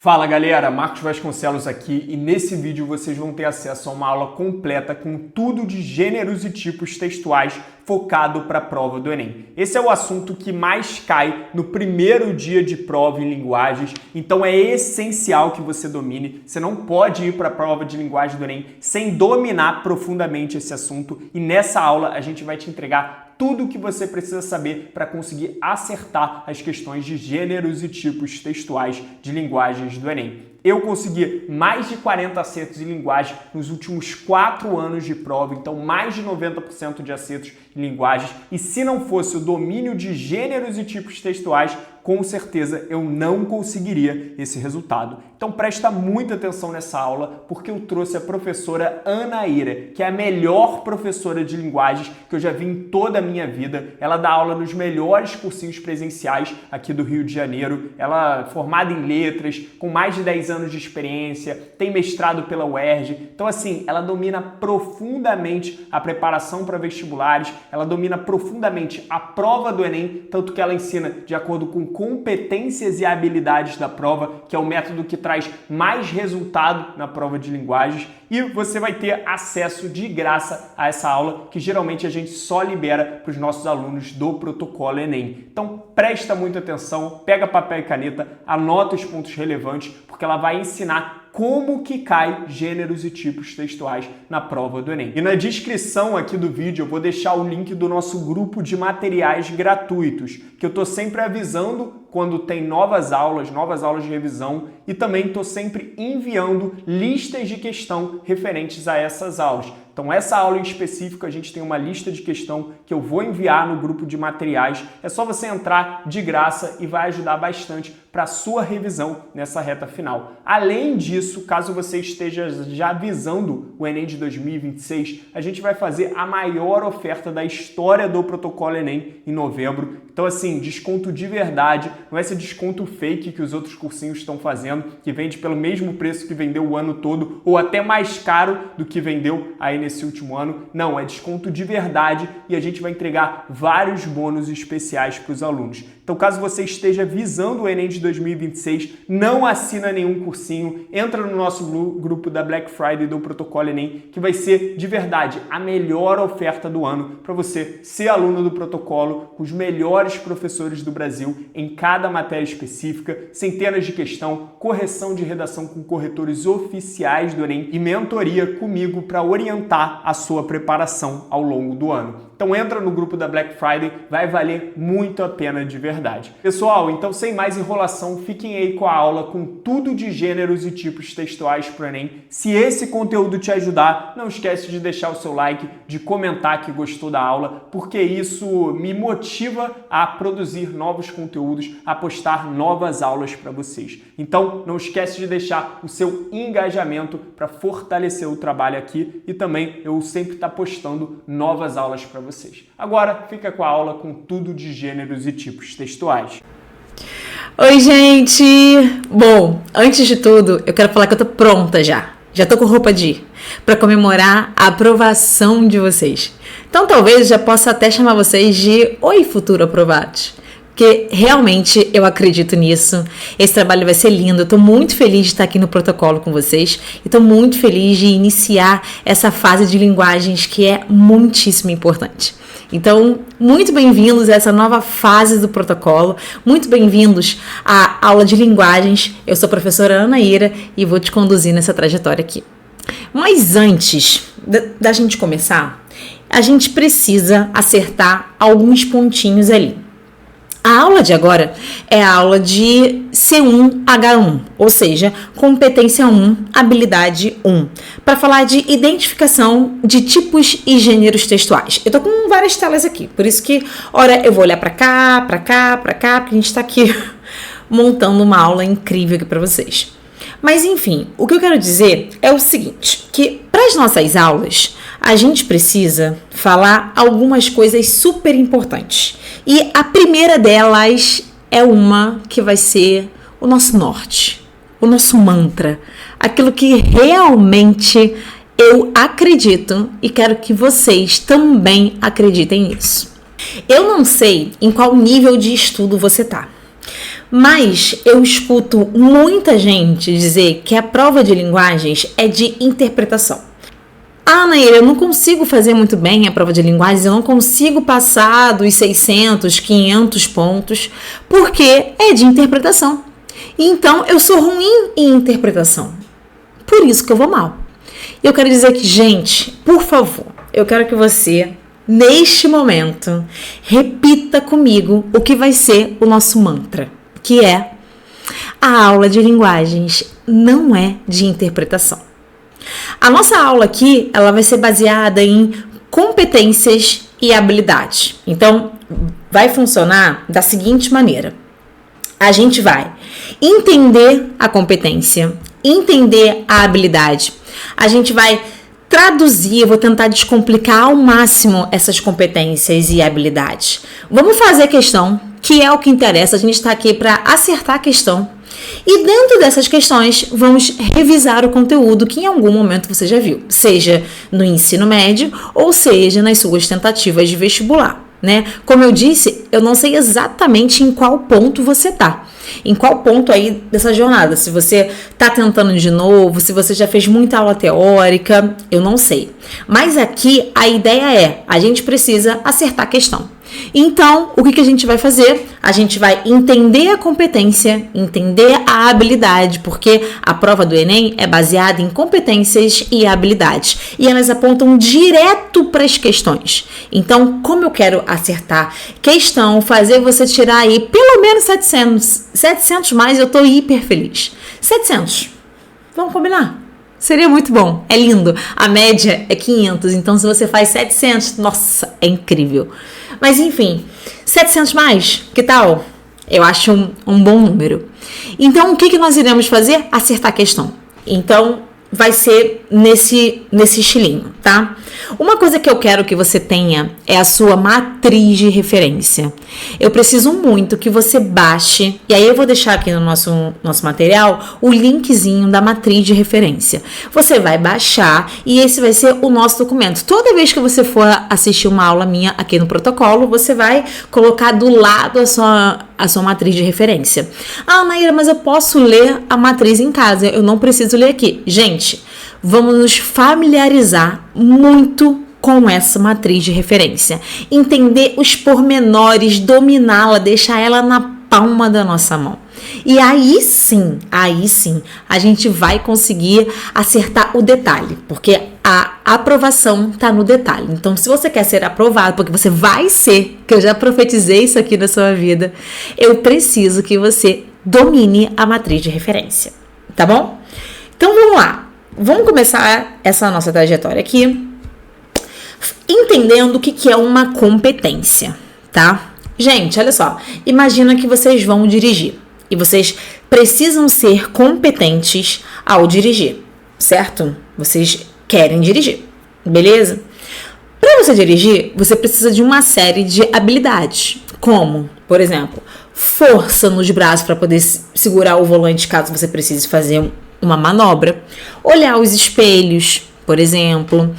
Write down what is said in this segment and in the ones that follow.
Fala galera, Marcos Vasconcelos aqui e nesse vídeo vocês vão ter acesso a uma aula completa com tudo de gêneros e tipos textuais focado para a prova do Enem. Esse é o assunto que mais cai no primeiro dia de prova em linguagens, então é essencial que você domine. Você não pode ir para a prova de linguagem do Enem sem dominar profundamente esse assunto e nessa aula a gente vai te entregar tudo o que você precisa saber para conseguir acertar as questões de gêneros e tipos textuais de linguagens do Enem. Eu consegui mais de 40 acertos em linguagem nos últimos 4 anos de prova, então mais de 90% de acertos em linguagens. E se não fosse o domínio de gêneros e tipos textuais, com certeza eu não conseguiria esse resultado. Então presta muita atenção nessa aula, porque eu trouxe a professora Anaíra, que é a melhor professora de linguagens que eu já vi em toda a minha vida. Ela dá aula nos melhores cursinhos presenciais aqui do Rio de Janeiro. Ela é formada em letras, com mais de 10 anos de experiência, tem mestrado pela UERJ. Então assim, ela domina profundamente a preparação para vestibulares, ela domina profundamente a prova do Enem, tanto que ela ensina de acordo com competências e habilidades da prova, que é o método que traz mais resultado na prova de linguagens, e você vai ter acesso de graça a essa aula, que geralmente a gente só libera para os nossos alunos do protocolo Enem. Então presta muita atenção, pega papel e caneta, anota os pontos relevantes, porque ela vai ensinar como que cai gêneros e tipos textuais na prova do Enem. E na descrição aqui do vídeo eu vou deixar o link do nosso grupo de materiais gratuitos, que eu tô sempre avisando quando tem novas aulas de revisão, e também estou sempre enviando listas de questão referentes a essas aulas. Então essa aula em específico a gente tem uma lista de questão que eu vou enviar no grupo de materiais. É só você entrar de graça e vai ajudar bastante para a sua revisão nessa reta final. Além disso, caso você esteja já visando o Enem de 2026, a gente vai fazer a maior oferta da história do protocolo Enem em novembro. Então assim, desconto de verdade, não é esse desconto fake que os outros cursinhos estão fazendo, que vende pelo mesmo preço que vendeu o ano todo, ou até mais caro do que vendeu aí nesse último ano. Não, é desconto de verdade e a gente vai entregar vários bônus especiais para os alunos. Então, caso você esteja visando o Enem de 2026, não assina nenhum cursinho, entra no nosso grupo da Black Friday do Protocolo Enem, que vai ser, de verdade, a melhor oferta do ano para você ser aluno do protocolo, com os melhores professores do Brasil em cada matéria específica, centenas de questão, correção de redação com corretores oficiais do Enem e mentoria comigo para orientar a sua preparação ao longo do ano. Então entra no grupo da Black Friday, vai valer muito a pena de verdade. Pessoal, então sem mais enrolação, fiquem aí com a aula com tudo de gêneros e tipos textuais para o Enem. Se esse conteúdo te ajudar, não esquece de deixar o seu like, de comentar que gostou da aula, porque isso me motiva a produzir novos conteúdos, a postar novas aulas para vocês. Então não esquece de deixar o seu engajamento para fortalecer o trabalho aqui e também eu sempre estou postando novas aulas para vocês. Agora fica com a aula com tudo de gêneros e tipos textuais. Oi, gente! Bom, antes de tudo, eu quero falar que eu tô pronta já. Já tô com roupa de ir para comemorar a aprovação de vocês. Então talvez já possa até chamar vocês de Oi, futuro aprovados. Porque realmente eu acredito nisso. Esse trabalho vai ser lindo. Eu tô muito feliz de estar aqui no protocolo com vocês. E tô muito feliz de iniciar essa fase de linguagens que é muitíssimo importante. Então, muito bem-vindos a essa nova fase do protocolo. Muito bem-vindos à aula de linguagens. Eu sou a professora Anaíra e vou te conduzir nessa trajetória aqui. Mas antes da gente começar, a gente precisa acertar alguns pontinhos ali. A aula de agora é a aula de C1H1, ou seja, competência 1, habilidade 1, para falar de identificação de tipos e gêneros textuais. Eu tô com várias telas aqui, por isso que, ora, eu vou olhar para cá, porque a gente tá aqui montando uma aula incrível aqui para vocês. Mas enfim, o que eu quero dizer é o seguinte, que para as nossas aulas, a gente precisa falar algumas coisas super importantes. E a primeira delas é uma que vai ser o nosso norte, o nosso mantra, aquilo que realmente eu acredito e quero que vocês também acreditem nisso. Eu não sei em qual nível de estudo você tá, Mas eu escuto muita gente dizer que a prova de linguagens é de interpretação. Ah, Naira, eu não consigo fazer muito bem a prova de linguagens, eu não consigo passar dos 600, 500 pontos, porque é de interpretação. Então, eu sou ruim em interpretação. Por isso que eu vou mal. Eu quero dizer que, gente, por favor, eu quero que você, neste momento, repita comigo o que vai ser o nosso mantra, que é: a aula de linguagens não é de interpretação. A nossa aula aqui, ela vai ser baseada em competências e habilidades. Então, vai funcionar da seguinte maneira. A gente vai entender a competência, entender a habilidade. A gente vai traduzir, eu vou tentar descomplicar ao máximo essas competências e habilidades. Vamos fazer a questão, que é o que interessa. A gente está aqui para acertar a questão. E dentro dessas questões, vamos revisar o conteúdo que em algum momento você já viu, seja no ensino médio ou seja nas suas tentativas de vestibular, né? Como eu disse, eu não sei exatamente em qual ponto você tá. Em qual ponto aí dessa jornada? Se você tá tentando de novo, se você já fez muita aula teórica, eu não sei. Mas aqui a ideia é, a gente precisa acertar a questão. Então, o que a gente vai fazer? A gente vai entender a competência, entender a habilidade, porque a prova do Enem é baseada em competências e habilidades. E elas apontam direto para as questões. Então, como eu quero acertar questão, fazer você tirar aí pelo menos 700 mais, eu tô hiper feliz. 700. Vamos combinar? Seria muito bom. É lindo. A média é 500. Então, se você faz 700, nossa, é incrível. Mas, enfim, 700 mais, que tal? Eu acho um bom número. Então, o que nós iremos fazer? Acertar a questão. Então, vai ser nesse estilinho, tá? Uma coisa que eu quero que você tenha é a sua matriz de referência. Eu preciso muito que você baixe, e aí eu vou deixar aqui no nosso material o linkzinho da matriz de referência. Você vai baixar e esse vai ser o nosso documento. Toda vez que você for assistir uma aula minha aqui no protocolo, você vai colocar do lado a sua matriz de referência. Ah, Naira, mas eu posso ler a matriz em casa, eu não preciso ler aqui. Gente, vamos nos familiarizar muito com essa matriz de referência. Entender os pormenores, dominá-la, deixar ela na palma da nossa mão. E aí sim, a gente vai conseguir acertar o detalhe, porque a aprovação tá no detalhe. Então, se você quer ser aprovado, porque você vai ser, que eu já profetizei isso aqui na sua vida, eu preciso que você domine a matriz de referência, tá bom? Então, vamos lá. Vamos começar essa nossa trajetória aqui entendendo o que é uma competência, tá? Gente, olha só. Imagina que vocês vão dirigir e vocês precisam ser competentes ao dirigir, certo? Vocês querem dirigir, beleza? Para você dirigir, você precisa de uma série de habilidades, como, por exemplo, força nos braços para poder segurar o volante caso você precise fazer uma manobra, olhar os espelhos, por exemplo.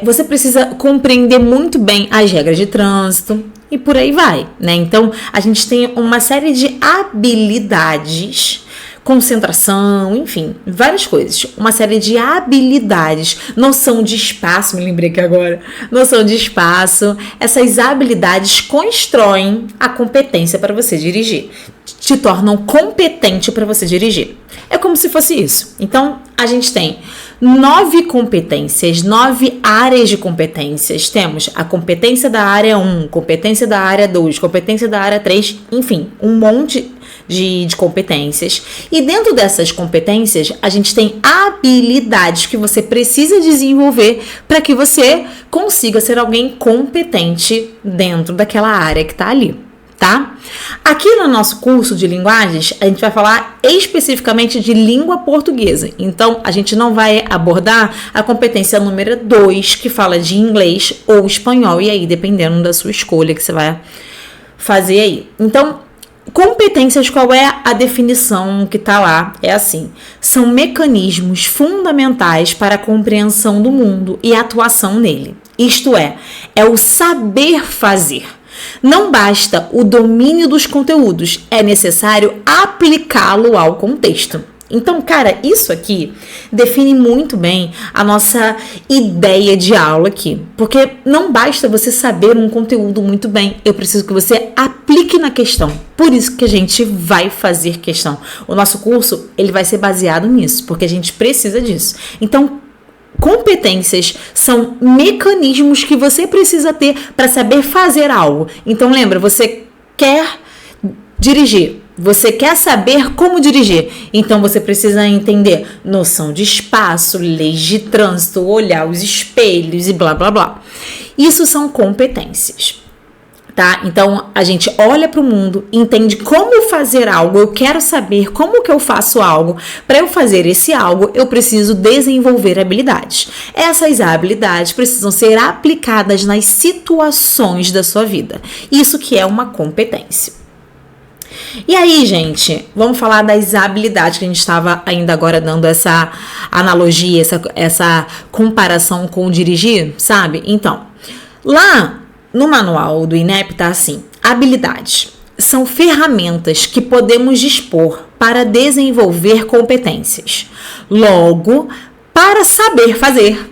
Você precisa compreender muito bem as regras de trânsito e por aí vai, né? Então, a gente tem uma série de habilidades, concentração, enfim, várias coisas. Uma série de habilidades, noção de espaço, me lembrei que agora, noção de espaço. Essas habilidades constroem a competência para você dirigir, te tornam competente para você dirigir. É como se fosse isso. Então, a gente tem 9 competências, 9 áreas de competências. Temos a competência da área 1, competência da área 2, competência da área 3, enfim, um monte de competências. E dentro dessas competências, a gente tem habilidades que você precisa desenvolver para que você consiga ser alguém competente dentro daquela área que está ali, tá? Aqui no nosso curso de linguagens, a gente vai falar especificamente de língua portuguesa. Então, a gente não vai abordar a competência número 2, que fala de inglês ou espanhol, e aí, dependendo da sua escolha que você vai fazer aí. Então, competências, qual é a definição que está lá? É assim: são mecanismos fundamentais para a compreensão do mundo e a atuação nele. Isto é o saber fazer. Não basta o domínio dos conteúdos, é necessário aplicá-lo ao contexto. Então, cara, isso aqui define muito bem a nossa ideia de aula aqui. Porque não basta você saber um conteúdo muito bem, eu preciso que você aplique na questão. Por isso que a gente vai fazer questão. O nosso curso, ele vai ser baseado nisso, porque a gente precisa disso. Então, competências são mecanismos que você precisa ter para saber fazer algo. Então, lembra, você quer dirigir. Você quer saber como dirigir, então você precisa entender noção de espaço, leis de trânsito, olhar os espelhos e blá blá blá. Isso são competências, tá? Então a gente olha para o mundo, entende como fazer algo, eu quero saber como que eu faço algo. Para eu fazer esse algo, eu preciso desenvolver habilidades. Essas habilidades precisam ser aplicadas nas situações da sua vida. Isso que é uma competência. E aí, gente, vamos falar das habilidades que a gente estava ainda agora dando essa analogia, essa comparação com o dirigir, sabe? Então, lá no manual do INEP tá assim: habilidades são ferramentas que podemos dispor para desenvolver competências. Logo, para saber fazer,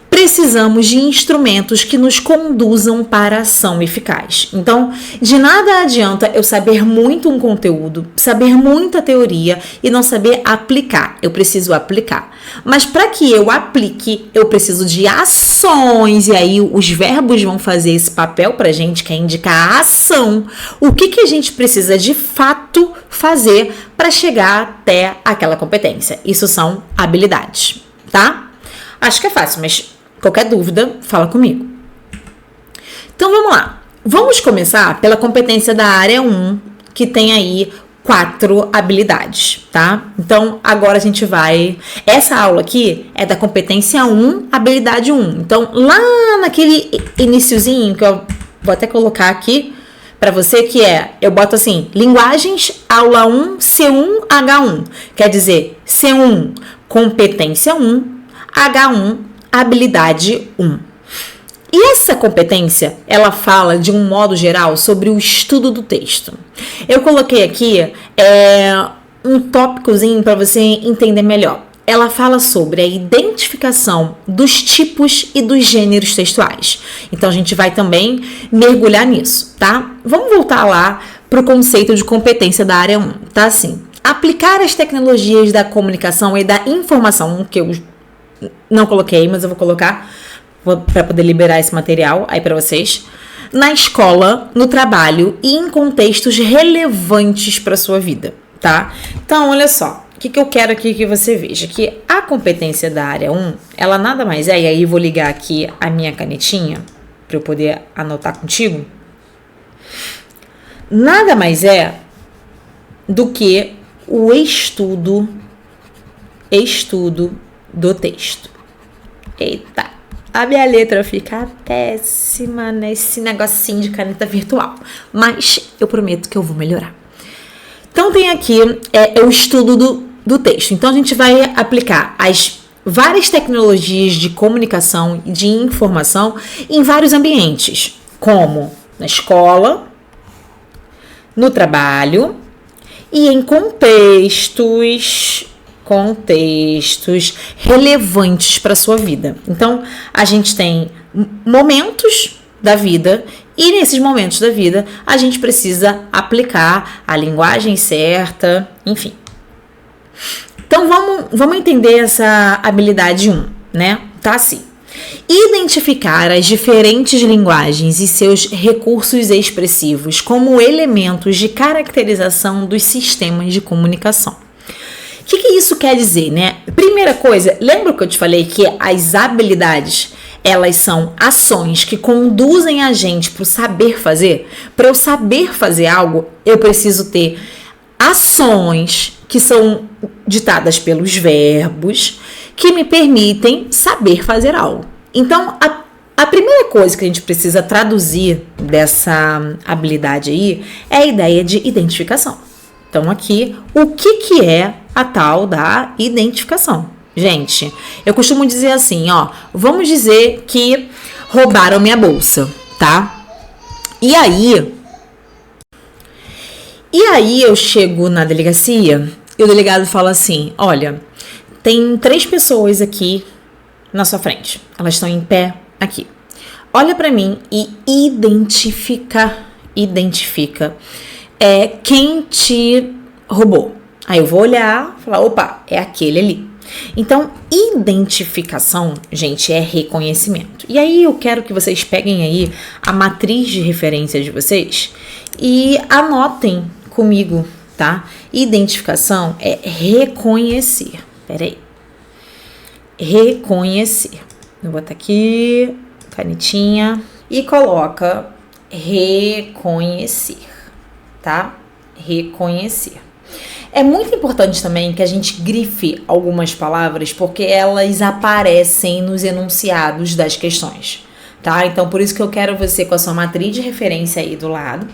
precisamos de instrumentos que nos conduzam para a ação eficaz. Então, de nada adianta eu saber muito um conteúdo, saber muita teoria e não saber aplicar. Eu preciso aplicar. Mas para que eu aplique, eu preciso de ações. E aí os verbos vão fazer esse papel para a gente, que é indicar a ação. O que a gente precisa de fato fazer para chegar até aquela competência? Isso são habilidades, tá? Acho que é fácil, mas qualquer dúvida, fala comigo. Então, vamos lá. Vamos começar pela competência da área 1, que tem aí 4 habilidades, tá? Então, agora a gente vai... Essa aula aqui é da competência 1, habilidade 1. Então, lá naquele iniciozinho, que eu vou até colocar aqui para você, que eu boto assim, linguagens, aula 1, C1, H1. Quer dizer, C1, competência 1, H1, habilidade 1. E essa competência, ela fala de um modo geral sobre o estudo do texto. Eu coloquei aqui um tópicozinho para você entender melhor. Ela fala sobre a identificação dos tipos e dos gêneros textuais. Então a gente vai também mergulhar nisso, tá? Vamos voltar lá para o conceito de competência da área 1, tá? Assim, aplicar as tecnologias da comunicação e da informação, que eu não coloquei, mas eu vou colocar para poder liberar esse material aí para vocês, na escola, no trabalho e em contextos relevantes para sua vida, tá? Então, olha só, o que eu quero aqui que você veja, que a competência da área 1, ela nada mais é, e aí vou ligar aqui a minha canetinha para eu poder anotar contigo, nada mais é do que o estudo do texto. Eita, a minha letra fica péssima nesse negocinho de caneta virtual, mas eu prometo que eu vou melhorar. Então tem aqui o estudo do texto. Então a gente vai aplicar as várias tecnologias de comunicação e de informação em vários ambientes, como na escola, no trabalho e em contextos relevantes para a sua vida. Então, a gente tem momentos da vida e nesses momentos da vida a gente precisa aplicar a linguagem certa, enfim. Então, vamos entender essa habilidade 1, né? Tá assim. Identificar as diferentes linguagens e seus recursos expressivos como elementos de caracterização dos sistemas de comunicação. O que isso quer dizer, né? Primeira coisa, lembra que eu te falei que as habilidades, elas são ações que conduzem a gente para o saber fazer? Para eu saber fazer algo, eu preciso ter ações que são ditadas pelos verbos que me permitem saber fazer algo. Então, a primeira coisa que a gente precisa traduzir dessa habilidade aí é a ideia de identificação. Então, aqui, o que é a tal da identificação? Gente, eu costumo dizer assim, ó, vamos dizer que roubaram minha bolsa, tá? E aí eu chego na delegacia e o delegado fala assim: olha, tem 3 pessoas aqui na sua frente. Elas estão em pé aqui. Olha pra mim e identifica quem te roubou. Aí eu vou olhar e falar: opa, é aquele ali. Então, identificação, gente, é reconhecimento. E aí eu quero que vocês peguem aí a matriz de referência de vocês e anotem comigo, tá? Identificação é reconhecer. Peraí. Reconhecer. Vou botar aqui, canetinha, e coloca reconhecer, tá? Reconhecer. É muito importante também que a gente grife algumas palavras, porque elas aparecem nos enunciados das questões, tá? Então, por isso que eu quero você com a sua matriz de referência aí do lado,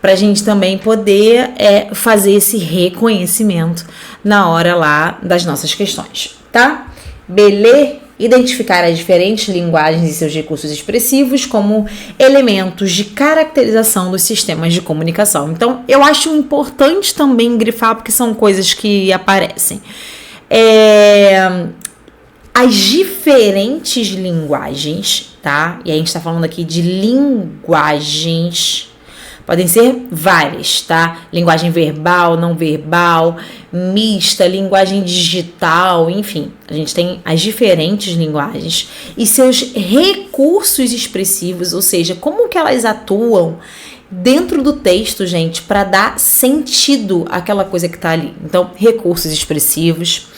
pra gente também poder fazer esse reconhecimento na hora lá das nossas questões, tá? Beleza? Identificar as diferentes linguagens e seus recursos expressivos como elementos de caracterização dos sistemas de comunicação. Então, eu acho importante também grifar, porque são coisas que aparecem. As diferentes linguagens, tá? E a gente está falando aqui de linguagens. Podem ser várias, tá? Linguagem verbal, não verbal, mista, linguagem digital, enfim. A gente tem as diferentes linguagens e seus recursos expressivos, ou seja, como que elas atuam dentro do texto, gente, para dar sentido àquela coisa que tá ali. Então, recursos expressivos.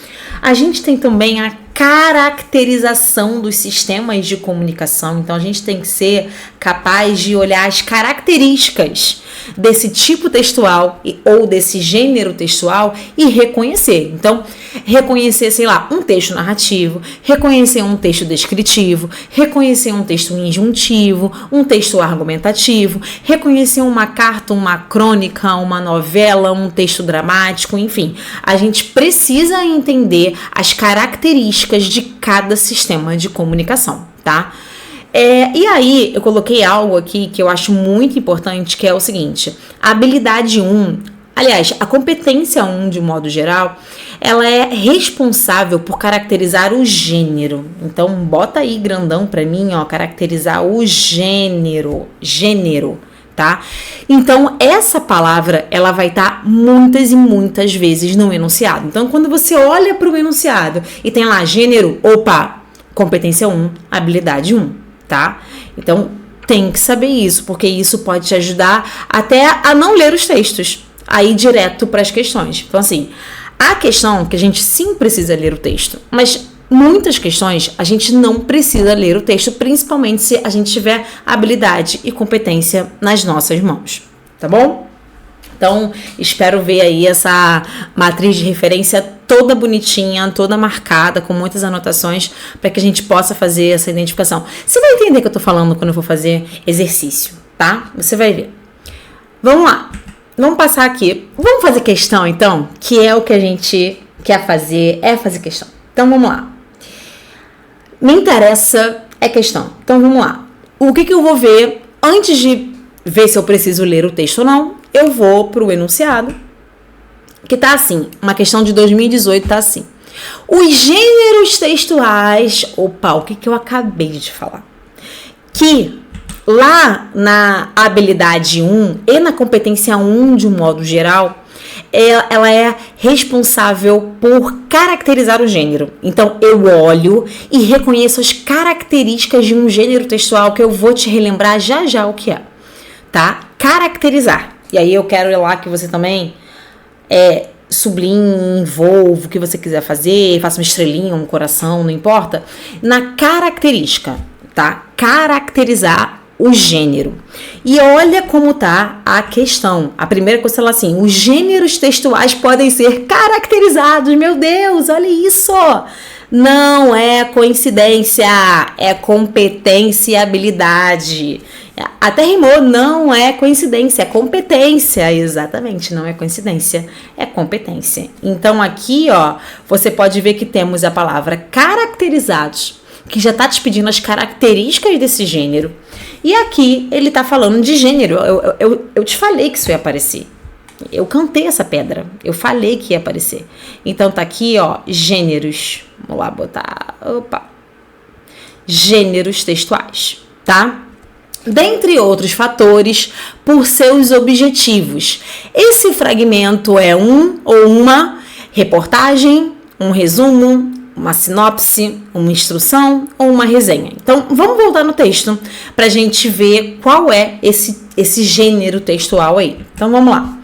A gente tem também a caracterização dos sistemas de comunicação. Então, a gente tem que ser capaz de olhar as características desse tipo textual ou desse gênero textual e reconhecer. Então, reconhecer, sei lá, um texto narrativo, reconhecer um texto descritivo, reconhecer um texto injuntivo, um texto argumentativo, reconhecer uma carta, uma crônica, uma novela, um texto dramático, enfim. A gente precisa entender as características de cada sistema de comunicação, tá? E aí, eu coloquei algo aqui que eu acho muito importante, que é o seguinte: a habilidade 1, aliás, a competência 1, de modo geral, ela é responsável por caracterizar o gênero. Então, bota aí grandão pra mim, ó, caracterizar o gênero, tá? Então, essa palavra, ela vai estar muitas e muitas vezes no enunciado. Então, quando você olha para o enunciado e tem lá gênero, opa, competência 1, habilidade 1. Tá? Então, tem que saber isso, porque isso pode te ajudar até a não ler os textos, a ir direto para as questões. Então, assim, a questão que a gente sim precisa ler o texto, mas muitas questões a gente não precisa ler o texto, principalmente se a gente tiver habilidade e competência nas nossas mãos, tá bom? Então, espero ver aí essa matriz de referência toda bonitinha, toda marcada, com muitas anotações, para que a gente possa fazer essa identificação. Você vai entender o que eu tô falando quando eu for fazer exercício, tá? Você vai ver. Vamos lá. Vamos passar aqui. Vamos fazer questão, então? Que é o que a gente quer fazer, é fazer questão. Então, vamos lá. Me interessa é questão. Então, vamos lá. O que eu vou ver antes de ver se eu preciso ler o texto ou não? Eu vou pro enunciado, que tá assim, uma questão de 2018 tá assim: os gêneros textuais, opa, o que eu acabei de falar? Que lá na habilidade 1 e na competência 1, de um modo geral, ela é responsável por caracterizar o gênero. Então, eu olho e reconheço as características de um gênero textual, que eu vou te relembrar já o que é, tá? Caracterizar. E aí eu quero ir lá que você também sublinhe, envolva o que você quiser fazer, faça uma estrelinha, um coração, não importa. Na característica, tá? Caracterizar o gênero. E olha como tá a questão. A primeira coisa é assim: os gêneros textuais podem ser caracterizados. Meu Deus, olha isso! Não é coincidência, é competência e habilidade. Até rimou, não é coincidência, é competência. Exatamente, não é coincidência, é competência. Então aqui, ó, você pode ver que temos a palavra caracterizados, que já está te pedindo as características desse gênero. E aqui ele tá falando de gênero. Eu te falei que isso ia aparecer. Eu cantei essa pedra. Eu falei que ia aparecer. Então tá aqui, ó, gêneros. Vamos lá botar. Opa. Gêneros textuais, tá? Dentre outros fatores, por seus objetivos. Esse fragmento é um ou uma reportagem, um resumo, uma sinopse, uma instrução ou uma resenha. Então, vamos voltar no texto para a gente ver qual é esse gênero textual aí. Então, vamos lá.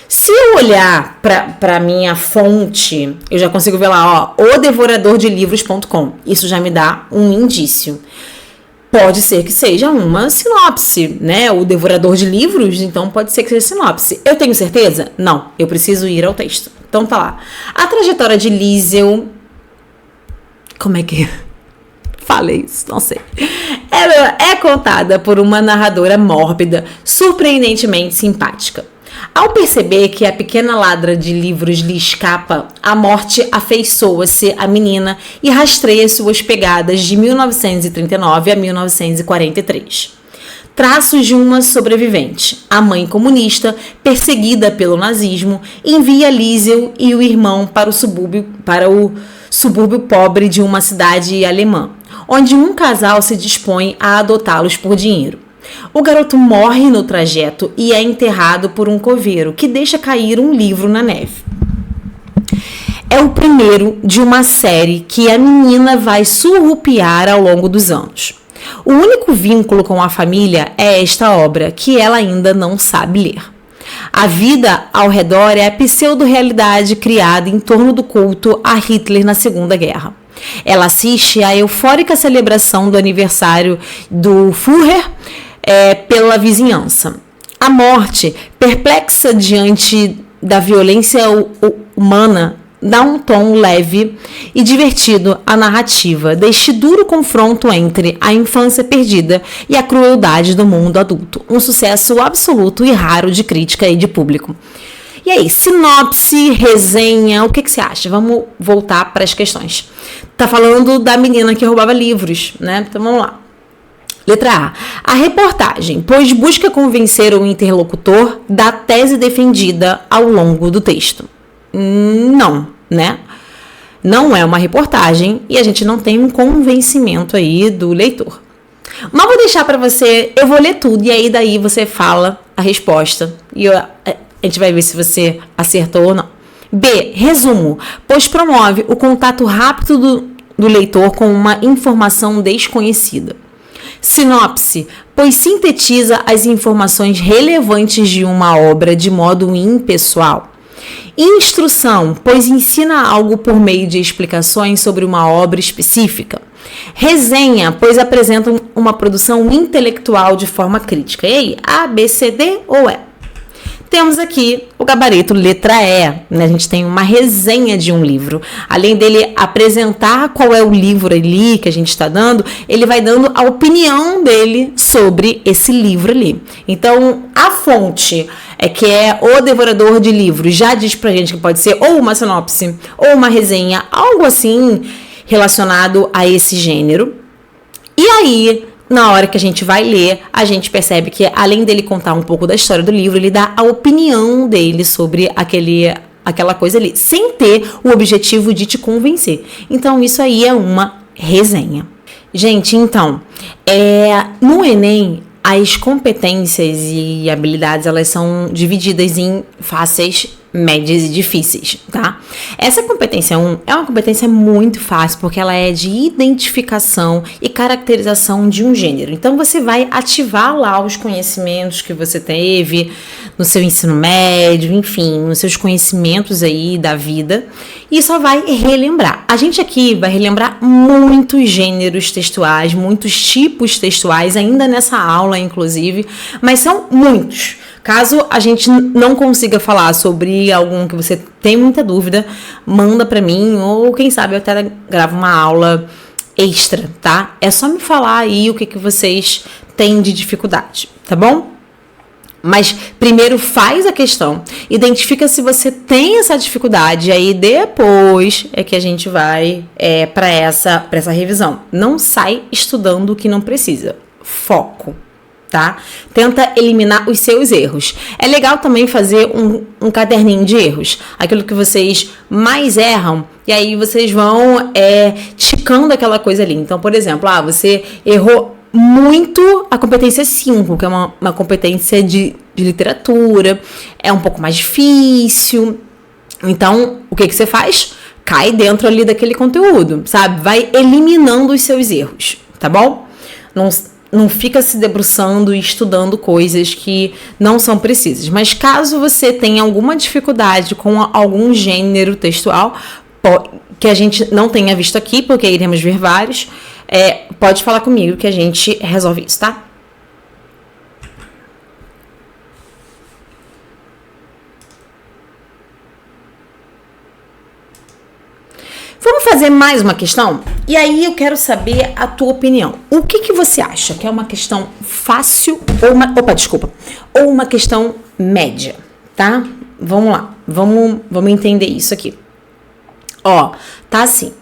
Se eu olhar para a minha fonte, eu já consigo ver lá, ó, odevoradordelivros.com. Isso já me dá um indício. Pode ser que seja uma sinopse, né? O devorador de livros, então pode ser que seja sinopse. Eu tenho certeza? Não. Eu preciso ir ao texto. Então tá lá. A trajetória de Liesel... Como é que... Falei isso, não sei. Ela é contada por uma narradora mórbida, surpreendentemente simpática. Ao perceber que a pequena ladra de livros lhe escapa, a morte afeiçoa-se à menina e rastreia suas pegadas de 1939 a 1943. Traços de uma sobrevivente, a mãe comunista, perseguida pelo nazismo, envia Liesel e o irmão para o subúrbio pobre de uma cidade alemã, onde um casal se dispõe a adotá-los por dinheiro. O garoto morre no trajeto e é enterrado por um coveiro que deixa cair um livro na neve. É o primeiro de uma série que a menina vai surrupiar ao longo dos anos. O único vínculo com a família é esta obra, que ela ainda não sabe ler. A vida ao redor é a pseudo-realidade criada em torno do culto a Hitler na Segunda Guerra. Ela assiste à eufórica celebração do aniversário do Führer pela vizinhança. A morte, perplexa diante da violência humana, dá um tom leve e divertido à narrativa deste duro confronto entre a infância perdida e a crueldade do mundo adulto. Um sucesso absoluto e raro de crítica e de público. E aí, sinopse, resenha, o que você acha? Vamos voltar para as questões. Tá falando da menina que roubava livros, né? Então vamos lá. Letra A. A reportagem, pois busca convencer o interlocutor da tese defendida ao longo do texto. Não, né? Não é uma reportagem e a gente não tem um convencimento aí do leitor. Mas vou deixar para você, eu vou ler tudo e aí daí você fala a resposta e a gente vai ver se você acertou ou não. B. Resumo, pois promove o contato rápido do leitor com uma informação desconhecida. Sinopse, pois sintetiza as informações relevantes de uma obra de modo impessoal. Instrução, pois ensina algo por meio de explicações sobre uma obra específica. Resenha, pois apresenta uma produção intelectual de forma crítica. E aí, A, B, C, D ou E? Temos aqui o gabarito letra E, né? A gente tem uma resenha de um livro. Além dele apresentar qual é o livro ali que a gente está dando, ele vai dando a opinião dele sobre esse livro ali. Então, a fonte que é o devorador de livros já diz pra gente que pode ser ou uma sinopse ou uma resenha, algo assim relacionado a esse gênero. E aí, na hora que a gente vai ler, a gente percebe que, além dele contar um pouco da história do livro, ele dá a opinião dele sobre aquela coisa ali, sem ter o objetivo de te convencer. Então, isso aí é uma resenha. Gente, então, no Enem, as competências e habilidades, elas são divididas em fáceis, médias e difíceis, tá? Essa competência 1 é uma competência muito fácil, porque ela é de identificação e caracterização de um gênero. Então, você vai ativar lá os conhecimentos que você teve no seu ensino médio, enfim, nos seus conhecimentos aí da vida, e só vai relembrar. A gente aqui vai relembrar muitos gêneros textuais, muitos tipos textuais, ainda nessa aula, inclusive, mas são muitos. Caso a gente não consiga falar sobre algum que você tem muita dúvida, manda pra mim, ou quem sabe eu até gravo uma aula extra, tá? É só me falar aí o que vocês têm de dificuldade, tá bom? Mas primeiro faz a questão, identifica se você tem essa dificuldade, aí depois é que a gente vai para essa revisão. Não sai estudando o que não precisa. Foco, tá? Tenta eliminar os seus erros. É legal também fazer um caderninho de erros, aquilo que vocês mais erram, e aí vocês vão ticando aquela coisa ali. Então, por exemplo, você errou muito a competência 5, que é uma competência de literatura, é um pouco mais difícil. Então, o que você faz? Cai dentro ali daquele conteúdo, sabe? Vai eliminando os seus erros, tá bom? Não fica se debruçando e estudando coisas que não são precisas. Mas caso você tenha alguma dificuldade com algum gênero textual, que a gente não tenha visto aqui, porque iremos ver vários, pode falar comigo que a gente resolve isso, tá? Vamos fazer mais uma questão? E aí eu quero saber a tua opinião. O que você acha? Que é uma questão fácil ou uma questão média, tá? Vamos lá. Vamos entender isso aqui. Tá assim.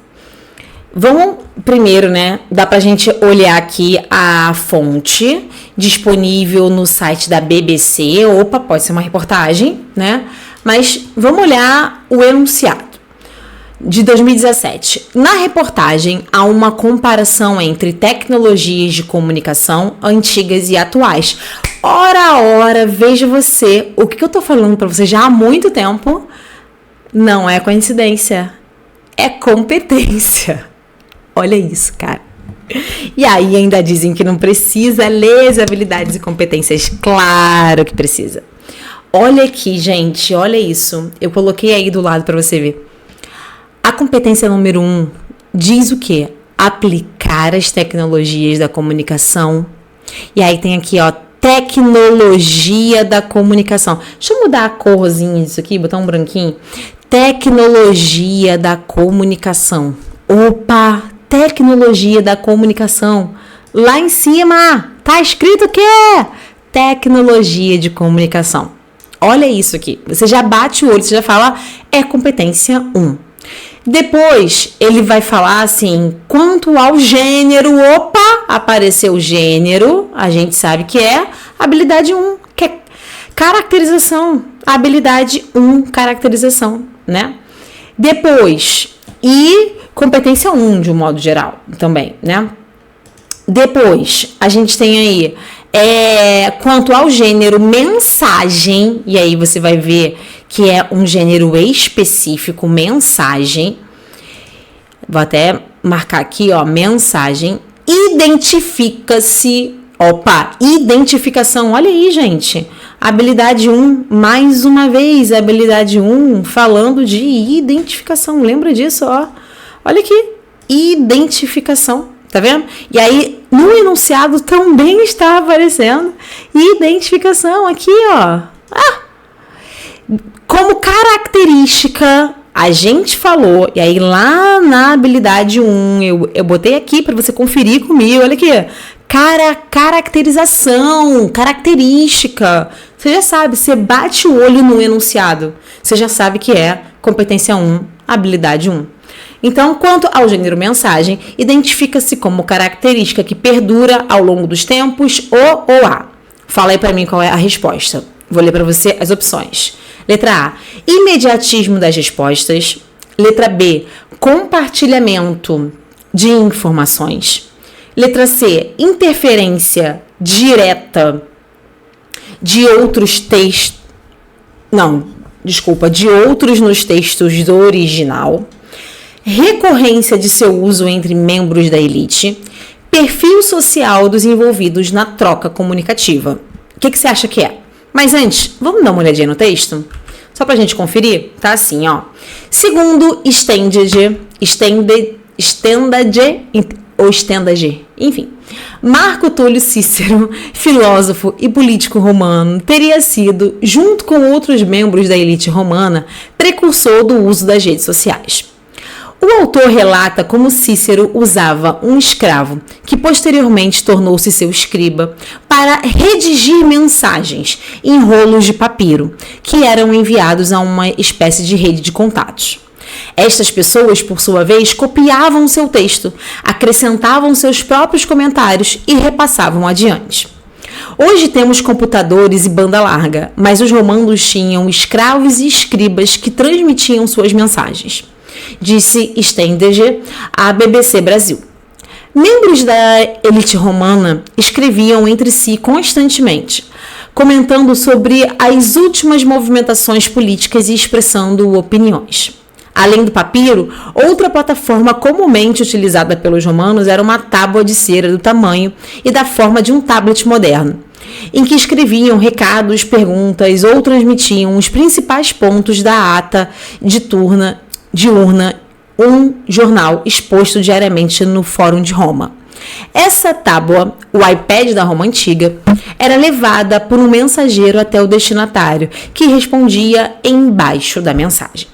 Vamos primeiro, né? Dá pra gente olhar aqui a fonte disponível no site da BBC. Pode ser uma reportagem, né? Mas vamos olhar o enunciado de 2017. Na reportagem, há uma comparação entre tecnologias de comunicação antigas e atuais. Ora, veja você, o que eu tô falando para você já há muito tempo não é coincidência, é competência. Olha isso, cara. E aí ainda dizem que não precisa ler as habilidades e competências. Claro que precisa. Olha aqui, gente, olha isso. Eu coloquei aí do lado para você ver. A competência número 1 diz o quê? Aplicar as tecnologias da comunicação. E aí tem aqui, tecnologia da comunicação. Deixa eu mudar a corzinha disso aqui, botar um branquinho. Tecnologia da comunicação. Tecnologia da comunicação. Lá em cima, tá escrito o quê? Tecnologia de comunicação. Olha isso aqui. Você já bate o olho, você já fala, é competência 1. Depois, ele vai falar assim, quanto ao gênero, apareceu o gênero, a gente sabe que é habilidade 1, que é caracterização, habilidade 1, caracterização, né? Depois, e competência 1, de um modo geral, também, né? Depois, a gente tem aí, quanto ao gênero mensagem, e aí você vai ver que é um gênero específico, mensagem. Vou até marcar aqui, mensagem. Identifica-se. Identificação. Olha aí, gente. Habilidade 1, mais uma vez, habilidade 1, falando de identificação. Lembra disso, Olha aqui. Identificação. Tá vendo? E aí, no enunciado também está aparecendo identificação aqui, como característica, a gente falou, e aí lá na habilidade 1, eu botei aqui para você conferir comigo, olha aqui, caracterização, característica. Você já sabe, você bate o olho no enunciado, você já sabe que é competência 1, habilidade 1. Então, quanto ao gênero mensagem, identifica-se como característica que perdura ao longo dos tempos ou a. Fala aí para mim qual é a resposta. Vou ler para você as opções. Letra A, imediatismo das respostas. Letra B, compartilhamento de informações. Letra C, interferência direta de outros textos. De outros nos textos do original. Recorrência de seu uso entre membros da elite. Perfil social dos envolvidos na troca comunicativa. O que você acha que é? Mas antes, vamos dar uma olhadinha no texto? Só pra gente conferir? Tá assim, Segundo Stendhal, enfim. Marco Túlio Cícero, filósofo e político romano, teria sido, junto com outros membros da elite romana, precursor do uso das redes sociais. O autor relata como Cícero usava um escravo, que posteriormente tornou-se seu escriba, para redigir mensagens em rolos de papiro, que eram enviados a uma espécie de rede de contatos. Estas pessoas, por sua vez, copiavam seu texto, acrescentavam seus próprios comentários e repassavam adiante. Hoje temos computadores e banda larga, mas os romanos tinham escravos e escribas que transmitiam suas mensagens, disse Stendhal à BBC Brasil. Membros da elite romana escreviam entre si constantemente, comentando sobre as últimas movimentações políticas e expressando opiniões. Além do papiro, outra plataforma comumente utilizada pelos romanos era uma tábua de cera do tamanho e da forma de um tablet moderno, em que escreviam recados, perguntas ou transmitiam os principais pontos da ata diurna, um jornal exposto diariamente no Fórum de Roma. Essa tábua, o iPad da Roma Antiga, era levada por um mensageiro até o destinatário, que respondia embaixo da mensagem.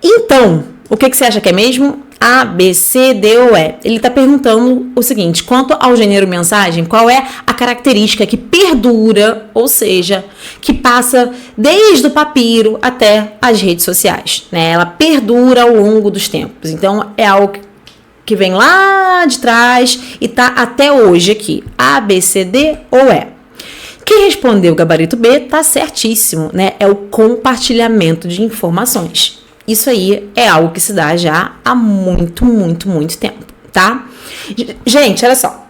Então, o que você acha que é mesmo? A, B, C, D ou E? Ele está perguntando o seguinte: quanto ao gênero mensagem, qual é a característica que perdura, ou seja, que passa desde o papiro até as redes sociais, né? Ela perdura ao longo dos tempos. Então, é algo que vem lá de trás e está até hoje aqui. A, B, C, D ou E? Quem respondeu o gabarito B está certíssimo, né? É o compartilhamento de informações. Isso aí é algo que se dá já há muito tempo, tá? Gente, olha só.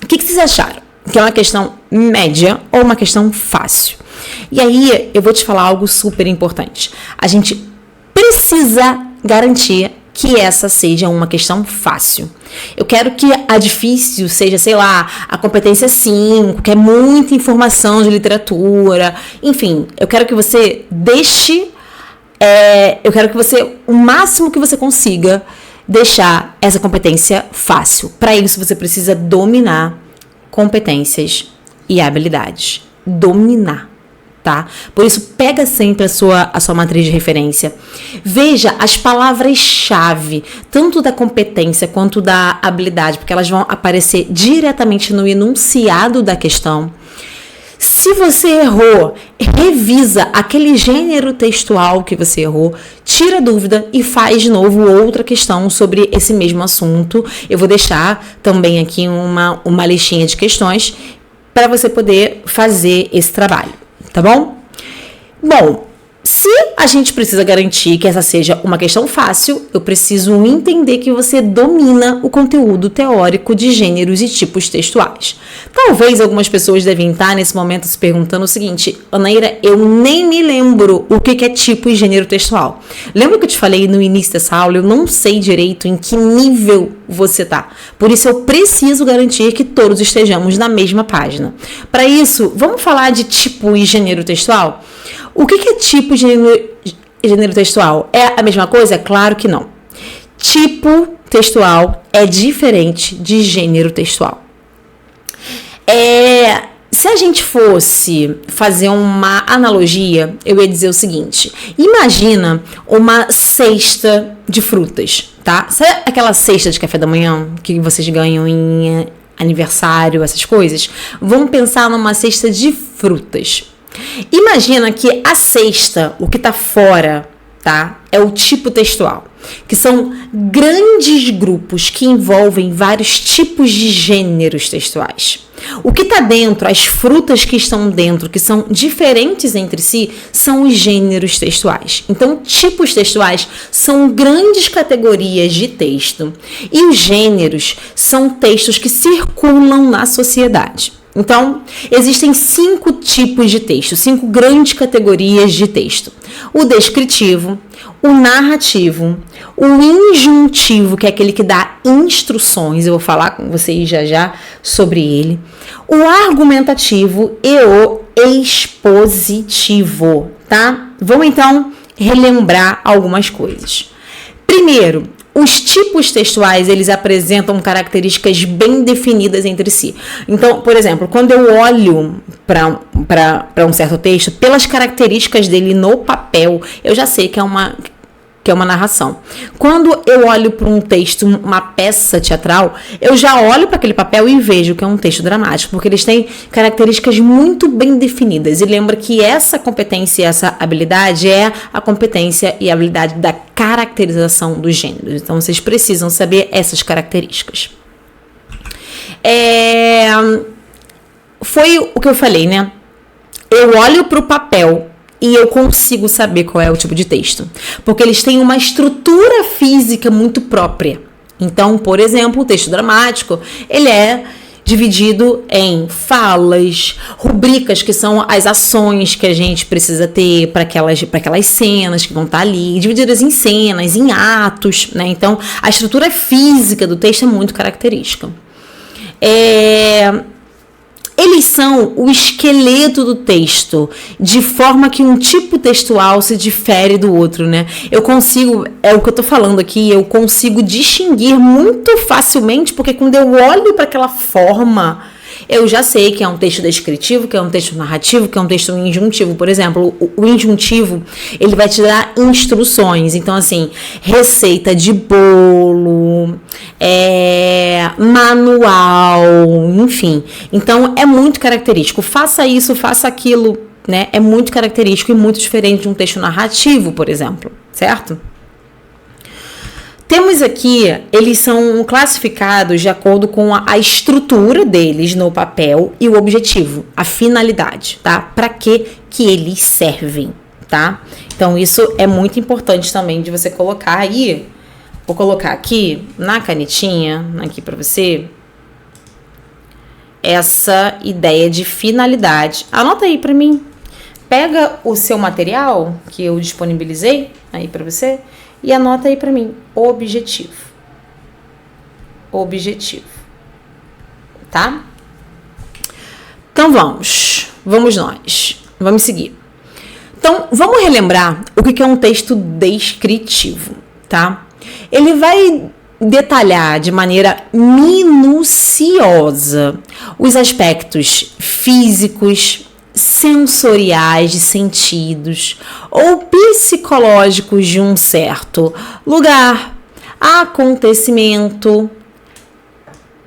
O que vocês acharam? Que é uma questão média ou uma questão fácil? E aí, eu vou te falar algo super importante. A gente precisa garantir que essa seja uma questão fácil. Eu quero que a difícil seja, sei lá, a competência 5, que é muita informação de literatura. Enfim, eu quero que você o máximo que você consiga, deixar essa competência fácil. Para isso, você precisa dominar competências e habilidades. Dominar, tá? Por isso, pega sempre a sua matriz de referência. Veja as palavras-chave, tanto da competência quanto da habilidade, porque elas vão aparecer diretamente no enunciado da questão. Se você errou, revisa aquele gênero textual que você errou, tira a dúvida e faz de novo outra questão sobre esse mesmo assunto. Eu vou deixar também aqui uma listinha de questões para você poder fazer esse trabalho, tá bom? Bom, se a gente precisa garantir que essa seja uma questão fácil, eu preciso entender que você domina o conteúdo teórico de gêneros e tipos textuais. Talvez algumas pessoas devem estar nesse momento se perguntando o seguinte: Anaíra, eu nem me lembro o que é tipo e gênero textual. Lembra que eu te falei no início dessa aula? Eu não sei direito em que nível você tá. Por isso eu preciso garantir que todos estejamos na mesma página. Para isso, vamos falar de tipo e gênero textual? O que é tipo e gênero textual? É a mesma coisa? Claro que não. Tipo textual é diferente de gênero textual. Se a gente fosse fazer uma analogia, eu ia dizer o seguinte: imagina uma cesta de frutas, tá? Sabe aquela cesta de café da manhã que vocês ganham em aniversário, essas coisas? Vamos pensar numa cesta de frutas. Imagina que a cesta, o que está fora, tá? É o tipo textual, que são grandes grupos que envolvem vários tipos de gêneros textuais. O que está dentro, as frutas que estão dentro, que são diferentes entre si, são os gêneros textuais. Então, tipos textuais são grandes categorias de texto e os gêneros são textos que circulam na sociedade. Então, existem 5 tipos de texto, 5 grandes categorias de texto: o descritivo, o narrativo, o injuntivo, que é aquele que dá instruções, eu vou falar com vocês já sobre ele, o argumentativo e o expositivo, tá? Vamos então relembrar algumas coisas. Primeiro, os tipos textuais, eles apresentam características bem definidas entre si. Então, por exemplo, quando eu olho para um certo texto, pelas características dele no papel, eu já sei que é uma narração. Quando eu olho para um texto, uma peça teatral, eu já olho para aquele papel e vejo que é um texto dramático, porque eles têm características muito bem definidas. E lembra que essa competência e essa habilidade é a competência e a habilidade da caracterização dos gêneros. Então, vocês precisam saber essas características. foi o que eu falei, né? Eu olho para o papel e eu consigo saber qual é o tipo de texto, porque eles têm uma estrutura física muito própria. Então, por exemplo, o texto dramático, ele é dividido em falas, rubricas, que são as ações que a gente precisa ter para aquelas cenas que vão estar ali, divididas em cenas, em atos, né? Então, a estrutura física do texto é muito característica. Eles são o esqueleto do texto, de forma que um tipo textual se difere do outro, né? Eu consigo, é o que eu tô falando aqui, eu consigo distinguir muito facilmente, porque quando eu olho para aquela forma, eu já sei que é um texto descritivo, que é um texto narrativo, que é um texto injuntivo. Por exemplo, o injuntivo, ele vai te dar instruções. Então, assim, receita de bolo, manual, enfim. Então, é muito característico. Faça isso, faça aquilo, né? É muito característico e muito diferente de um texto narrativo, por exemplo, certo? Temos aqui, eles são classificados de acordo com a estrutura deles no papel e o objetivo, a finalidade, tá? Para que eles servem, tá? Então, isso é muito importante também de você colocar aí. Vou colocar aqui na canetinha, aqui para você, essa ideia de finalidade. Anota aí para mim. Pega o seu material que eu disponibilizei aí para você e anota aí para mim, objetivo. Objetivo. Tá? Então vamos nós. Vamos seguir. Então, vamos relembrar o que é um texto descritivo, tá? Ele vai detalhar de maneira minuciosa os aspectos físicos, sensoriais de sentidos ou psicológicos de um certo lugar, acontecimento,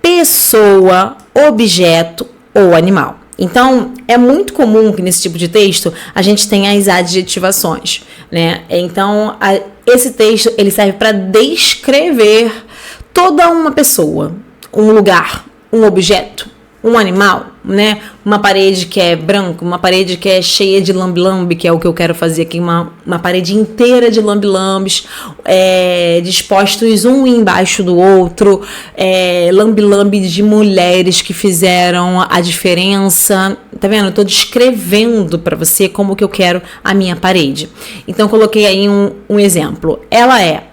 pessoa, objeto ou animal. Então, é muito comum que nesse tipo de texto a gente tenha as adjetivações, né? Então, esse texto ele serve para descrever toda uma pessoa, um lugar, um objeto, um animal, né? Uma parede que é branca, uma parede que é cheia de lambe-lambe, que é o que eu quero fazer aqui, uma parede inteira de lambe-lambes, dispostos um embaixo do outro, lambe-lambe de mulheres que fizeram a diferença. Tá vendo? Eu tô descrevendo para você como que eu quero a minha parede. Então, coloquei aí um exemplo. Ela é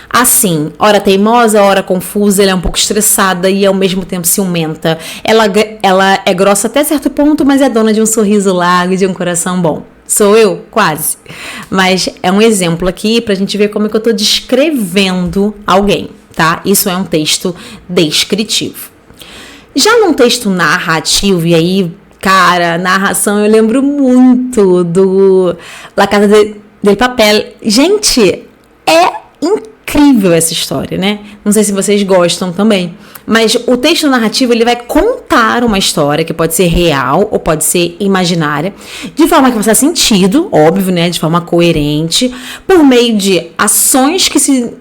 assim, ora teimosa, ora confusa, ela é um pouco estressada e ao mesmo tempo ciumenta. Ela é grossa até certo ponto, mas é dona de um sorriso largo e de um coração bom. Sou eu? Quase. Mas é um exemplo aqui pra gente ver como é que eu tô descrevendo alguém, tá? Isso é um texto descritivo. Já num texto narrativo, e aí, cara, narração eu lembro muito do La Casa de Papel. Gente, é incrível essa história, né? Não sei se vocês gostam também, mas o texto narrativo ele vai contar uma história que pode ser real ou pode ser imaginária, de forma que faça sentido, óbvio, né? De forma coerente, por meio de ações que se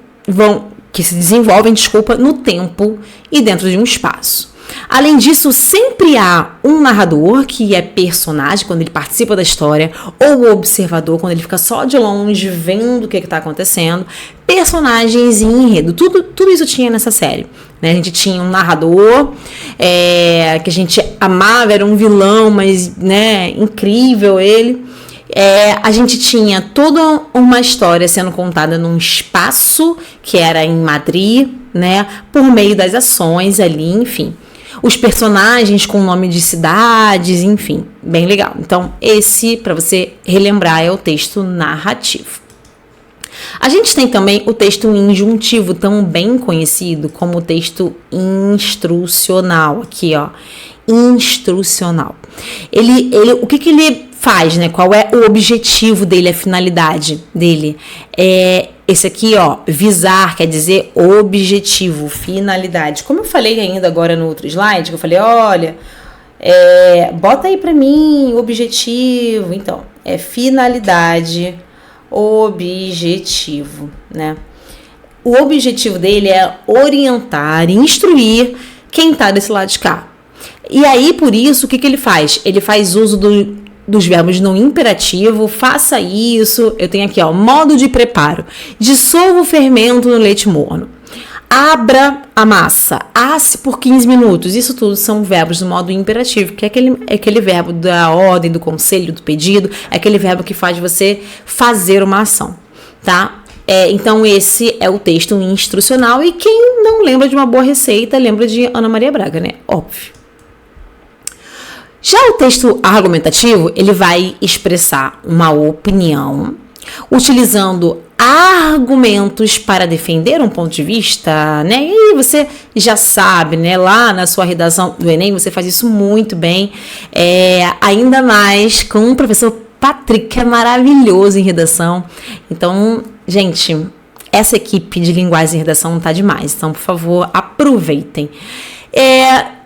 desenvolvem, no tempo e dentro de um espaço. Além disso, sempre há um narrador, que é personagem quando ele participa da história, ou o observador quando ele fica só de longe vendo o que está acontecendo, personagens e enredo. Tudo isso tinha nessa série, né? A gente tinha um narrador que a gente amava, era um vilão, mas, né, incrível ele. A gente tinha toda uma história sendo contada num espaço que era em Madrid, né, por meio das ações ali, enfim. Os personagens com nome de cidades, enfim, bem legal. Então, esse, para você relembrar, é o texto narrativo. A gente tem também o texto injuntivo, também conhecido como o texto instrucional. Aqui, ó, instrucional. O que ele faz, né? Qual é o objetivo dele, a finalidade dele? Esse aqui, ó, visar, quer dizer objetivo, finalidade. Como eu falei ainda agora no outro slide, que eu falei, olha, bota aí pra mim objetivo. Então, finalidade, objetivo, né? O objetivo dele é orientar, instruir quem tá desse lado de cá. E aí, por isso, o que ele faz? Ele faz uso dos verbos no imperativo, faça isso. Eu tenho aqui, ó, modo de preparo. Dissolva o fermento no leite morno. Abra a massa, asse por 15 minutos. Isso tudo são verbos do modo imperativo, que é aquele verbo da ordem, do conselho, do pedido, é aquele verbo que faz você fazer uma ação, tá? Então esse é o texto instrucional, e quem não lembra de uma boa receita, lembra de Ana Maria Braga, né? Óbvio. Já o texto argumentativo, ele vai expressar uma opinião, utilizando argumentos para defender um ponto de vista, né? E você já sabe, né? Lá na sua redação do Enem, você faz isso muito bem, ainda mais com o professor Patrick, que é maravilhoso em redação. Então, gente, essa equipe de linguagem e redação tá demais. Então, por favor, aproveitem.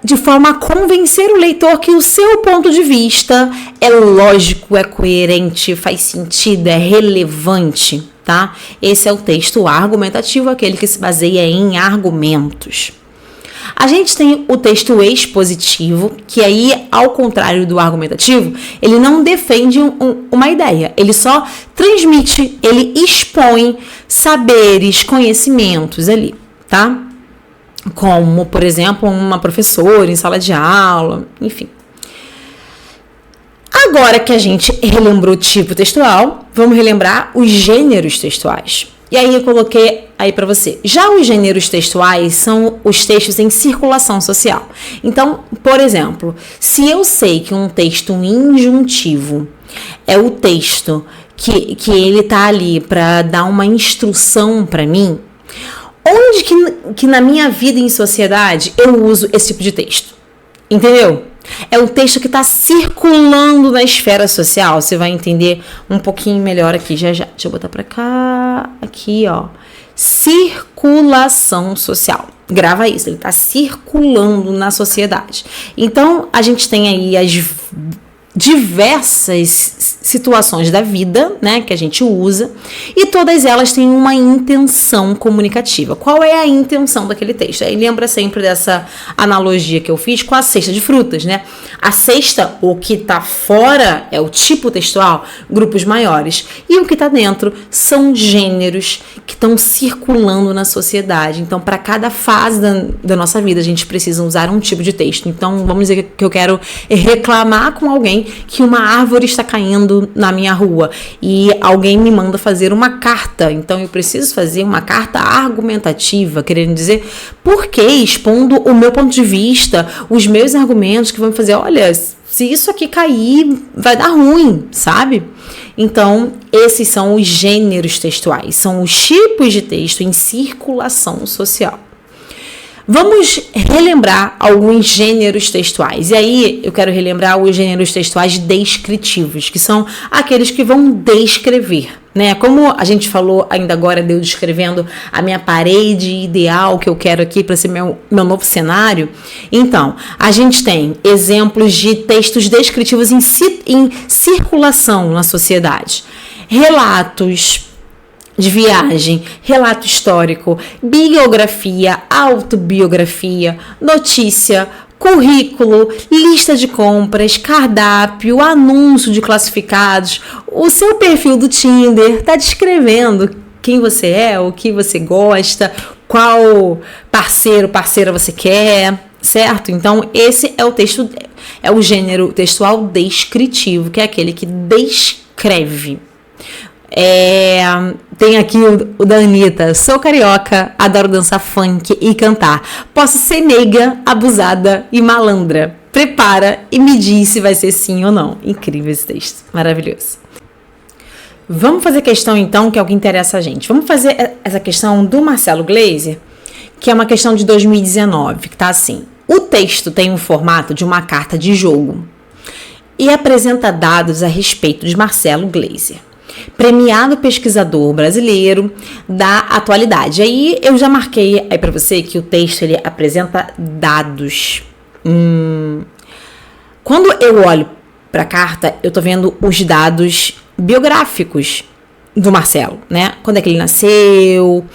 De forma a convencer o leitor que o seu ponto de vista é lógico, é coerente, faz sentido, é relevante, tá? Esse é o texto argumentativo, aquele que se baseia em argumentos. A gente tem o texto expositivo, que aí, ao contrário do argumentativo, ele não defende uma ideia, ele só transmite, ele expõe saberes, conhecimentos ali, tá? Como, por exemplo, uma professora em sala de aula, enfim. Agora que a gente relembrou o tipo textual, vamos relembrar os gêneros textuais. E aí eu coloquei aí para você. Já os gêneros textuais são os textos em circulação social. Então, por exemplo, se eu sei que um texto injuntivo é o texto que ele tá ali para dar uma instrução para mim, onde que na minha vida em sociedade eu uso esse tipo de texto? Entendeu? É um texto que está circulando na esfera social. Você vai entender um pouquinho melhor aqui já. Deixa eu botar para cá. Aqui, ó. Circulação social. Grava isso. Ele está circulando na sociedade. Então, a gente tem aí as diversas situações da vida, né, que a gente usa, e todas elas têm uma intenção comunicativa. Qual é a intenção daquele texto? Aí lembra sempre dessa analogia que eu fiz com a cesta de frutas, né? A cesta, o que está fora é o tipo textual, grupos maiores, e o que está dentro são gêneros que estão circulando na sociedade. Então, para cada fase da nossa vida, a gente precisa usar um tipo de texto. Então, vamos dizer que eu quero reclamar com alguém que uma árvore está caindo na minha rua e alguém me manda fazer uma carta. Então eu preciso fazer uma carta argumentativa, querendo dizer por que, expondo o meu ponto de vista, os meus argumentos que vão fazer, olha, se isso aqui cair, vai dar ruim, sabe? Então, esses são os gêneros textuais, são os tipos de texto em circulação social. Vamos relembrar alguns gêneros textuais. E aí, eu quero relembrar os gêneros textuais descritivos, que são aqueles que vão descrever, né? Como a gente falou ainda agora, eu descrevendo a minha parede ideal que eu quero aqui para ser meu novo cenário. Então, a gente tem exemplos de textos descritivos em circulação na sociedade. Relatos de viagem, relato histórico, biografia, autobiografia, notícia, currículo, lista de compras, cardápio, anúncio de classificados. O seu perfil do Tinder está descrevendo quem você é, o que você gosta, qual parceiro, parceira você quer, certo? Então, esse é o texto, é o gênero textual descritivo, que é aquele que descreve. Tem aqui o da Anitta. Sou carioca, adoro dançar funk e cantar. Posso ser meiga, abusada e malandra. Prepara e me diz se vai ser sim ou não. Incrível esse texto, maravilhoso. Vamos fazer questão então, que é o que interessa a gente. Vamos fazer essa questão do Marcelo Gleiser, que é uma questão de 2019, que tá assim. O texto tem um formato de uma carta de jogo e apresenta dados a respeito de Marcelo Gleiser, premiado pesquisador brasileiro da atualidade. Aí eu já marquei aí para você que o texto ele apresenta dados. Quando eu olho para a carta, eu tô vendo os dados biográficos do Marcelo, né? Quando é que ele nasceu,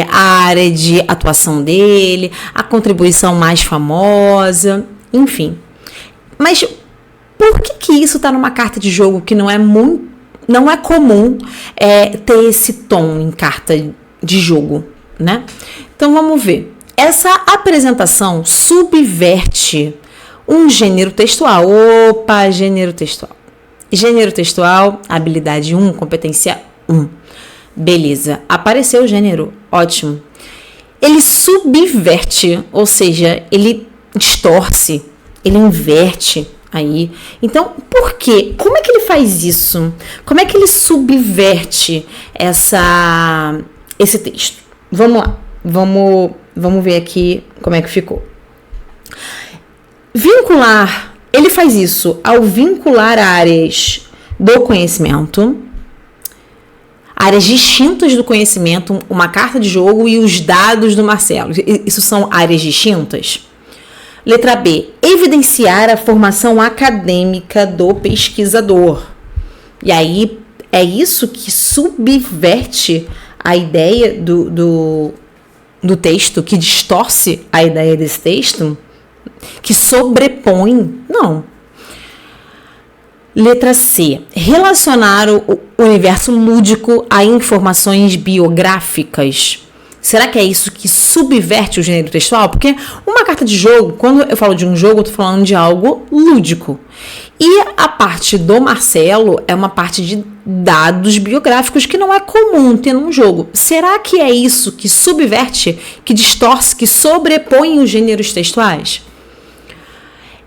a área de atuação dele, a contribuição mais famosa. enfim. Mas por que isso está numa carta de jogo que não é comum ter esse tom em carta de jogo, né? Então vamos ver. Essa apresentação subverte um gênero textual. Opa, gênero textual. Gênero textual, habilidade 1, competência 1. Beleza, apareceu o gênero, ótimo. Ele subverte, ou seja, ele distorce, ele inverte aí. Então, por quê? Como é que ele faz isso? Como é que ele subverte esse texto? Vamos lá, vamos ver aqui como é que ficou. Vincular, ele faz isso ao vincular áreas do conhecimento, áreas distintas do conhecimento, uma carta de jogo e os dados do Marcelo. Isso são áreas distintas? Letra B, evidenciar a formação acadêmica do pesquisador. E aí, é isso que subverte a ideia do texto, que distorce a ideia desse texto, que sobrepõe? Não. Letra C, relacionar o universo lúdico a informações biográficas. Será que é isso que subverte o gênero textual? Porque uma carta de jogo, quando eu falo de um jogo, eu tô falando de algo lúdico. E a parte do Marcelo é uma parte de dados biográficos que não é comum ter num jogo. Será que é isso que subverte, que distorce, que sobrepõe os gêneros textuais?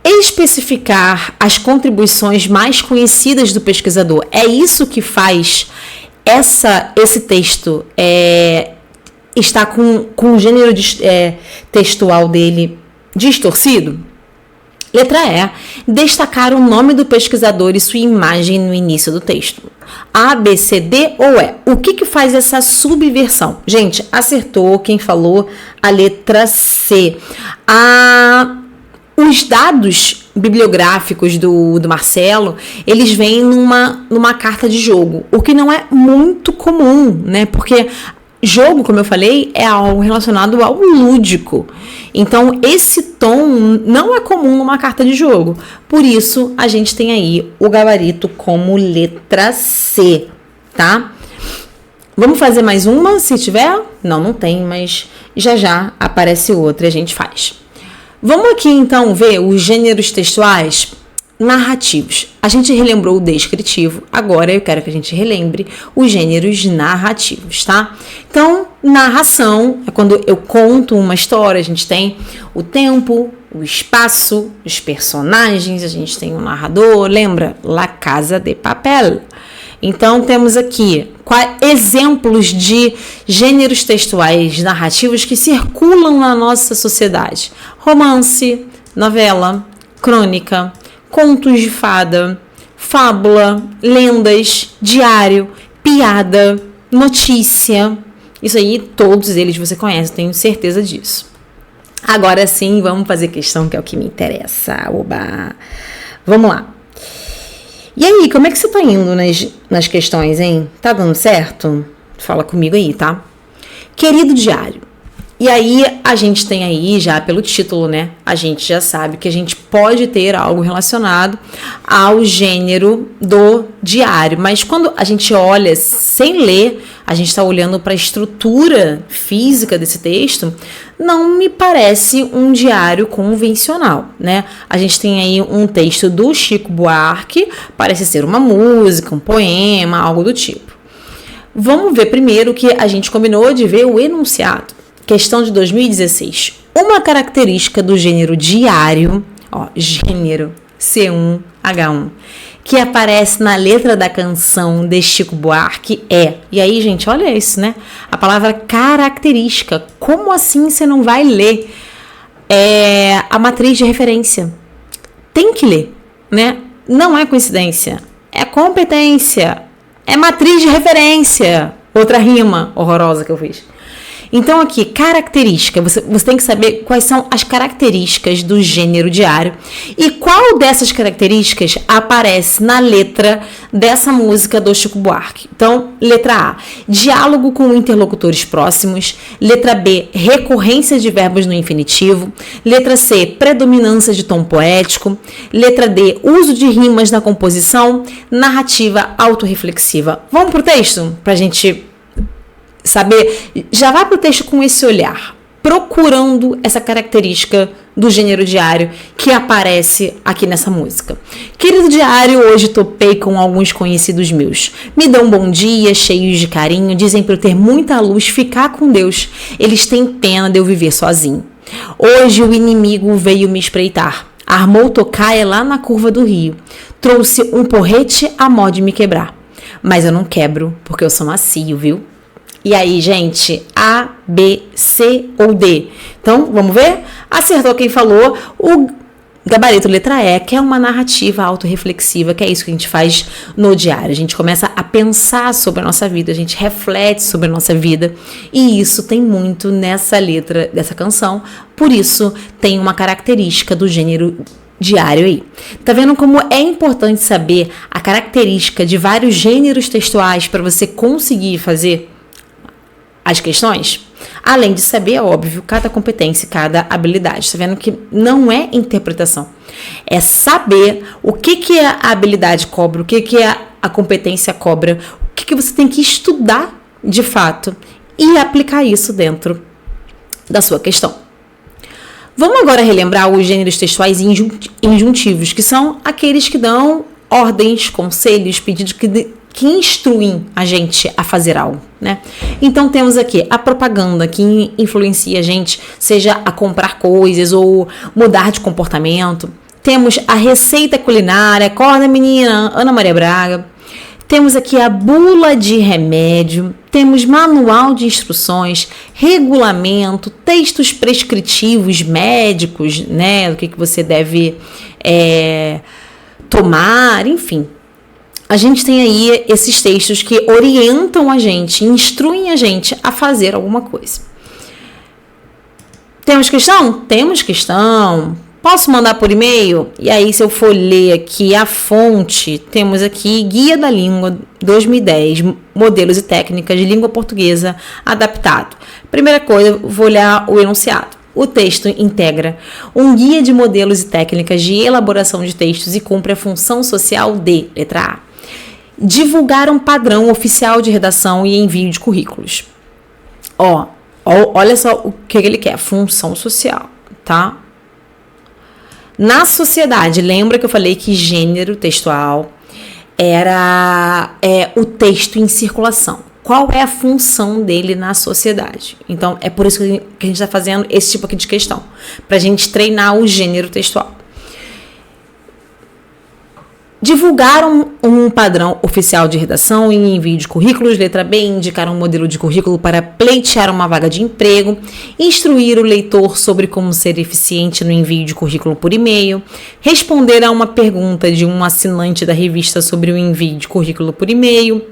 Especificar as contribuições mais conhecidas do pesquisador. É isso que faz esse texto estar com o gênero textual dele distorcido? Letra E. Destacar o nome do pesquisador e sua imagem no início do texto. A, B, C, D ou E? O que faz essa subversão? Gente, acertou quem falou a letra C. Os dados bibliográficos do Marcelo, eles vêm numa carta de jogo, o que não é muito comum, né? Porque jogo, como eu falei, é algo relacionado ao lúdico. Então, esse tom não é comum numa carta de jogo. Por isso, a gente tem aí o gabarito como letra C, tá? Vamos fazer mais uma, se tiver? Não tem, mas já aparece outra e a gente faz. Vamos aqui, então, ver os gêneros textuais narrativos. A gente relembrou o descritivo, agora eu quero que a gente relembre os gêneros narrativos, tá? Então, narração é quando eu conto uma história, a gente tem o tempo, o espaço, os personagens, a gente tem um narrador, lembra? La Casa de Papel. Então, temos aqui exemplos de gêneros textuais narrativos que circulam na nossa sociedade. Romance, novela, crônica, contos de fada, fábula, lendas, diário, piada, notícia. Isso aí, todos eles você conhece, tenho certeza disso. Agora sim, vamos fazer questão, que é o que me interessa. Oba! Vamos lá. E aí, como é que você tá indo nas questões, hein? Tá dando certo? Fala comigo aí, tá? Querido diário. E aí, a gente tem aí, já pelo título, né? A gente já sabe que a gente pode ter algo relacionado ao gênero do diário. Mas quando a gente olha sem ler, a gente está olhando para a estrutura física desse texto, não me parece um diário convencional, né? A gente tem aí um texto do Chico Buarque, parece ser uma música, um poema, algo do tipo. Vamos ver primeiro que a gente combinou de ver o enunciado. Questão de 2016. Uma característica do gênero diário, gênero C1H1, que aparece na letra da canção de Chico Buarque e aí, gente, olha isso, né? A palavra característica. Como assim você não vai ler a matriz de referência? Tem que ler, né? Não é coincidência, é competência, é matriz de referência. Outra rima horrorosa que eu fiz. Então aqui, característica, você tem que saber quais são as características do gênero diário e qual dessas características aparece na letra dessa música do Chico Buarque. Então, letra A, diálogo com interlocutores próximos. Letra B, recorrência de verbos no infinitivo. Letra C, predominância de tom poético. Letra D, uso de rimas na composição. Narrativa autorreflexiva. Vamos pro texto pra gente saber? Já vai pro texto com esse olhar, procurando essa característica do gênero diário que aparece aqui nessa música. Querido diário, hoje topei com alguns conhecidos meus. Me dão um bom dia, cheios de carinho, dizem para eu ter muita luz, ficar com Deus. Eles têm pena de eu viver sozinho. Hoje o inimigo veio me espreitar. Armou tocaia lá na curva do rio. Trouxe um porrete a mó de me quebrar. Mas eu não quebro, porque eu sou macio, viu? E aí, gente, A, B, C ou D? Então, vamos ver? Acertou quem falou. O gabarito letra E, que é uma narrativa autorreflexiva, que é isso que a gente faz no diário. A gente começa a pensar sobre a nossa vida, a gente reflete sobre a nossa vida. E isso tem muito nessa letra dessa canção. Por isso, tem uma característica do gênero diário aí. Tá vendo como é importante saber a característica de vários gêneros textuais para você conseguir fazer as questões? Além de saber, é óbvio, cada competência, cada habilidade. Tá vendo que não é interpretação. É saber o que a habilidade cobra, o que a competência cobra, o que você tem que estudar de fato e aplicar isso dentro da sua questão. Vamos agora relembrar os gêneros textuais injuntivos, que são aqueles que dão ordens, conselhos, pedidos que instruem a gente a fazer algo, né? Então temos aqui a propaganda que influencia a gente, seja a comprar coisas ou mudar de comportamento. Temos a receita culinária, acorda menina, Ana Maria Braga. Temos aqui a bula de remédio, temos manual de instruções, regulamento, textos prescritivos médicos, né? Do que você deve tomar, enfim. A gente tem aí esses textos que orientam a gente, instruem a gente a fazer alguma coisa. Temos questão? Temos questão. Posso mandar por e-mail? E aí, se eu for ler aqui a fonte, temos aqui Guia da Língua 2010, Modelos e Técnicas de Língua Portuguesa adaptado. Primeira coisa, vou olhar o enunciado. O texto integra um guia de modelos e técnicas de elaboração de textos e cumpre a função social de, letra A, divulgar um padrão oficial de redação e envio de currículos. Olha só o que ele quer, função social, tá? Na sociedade, lembra que eu falei que gênero textual era o texto em circulação. Qual é a função dele na sociedade? Então, é por isso que a gente está fazendo esse tipo aqui de questão, para a gente treinar o gênero textual. Divulgar um padrão oficial de redação e envio de currículos. Letra B, indicar um modelo de currículo para pleitear uma vaga de emprego. Instruir o leitor sobre como ser eficiente no envio de currículo por e-mail. Responder a uma pergunta de um assinante da revista sobre o envio de currículo por e-mail.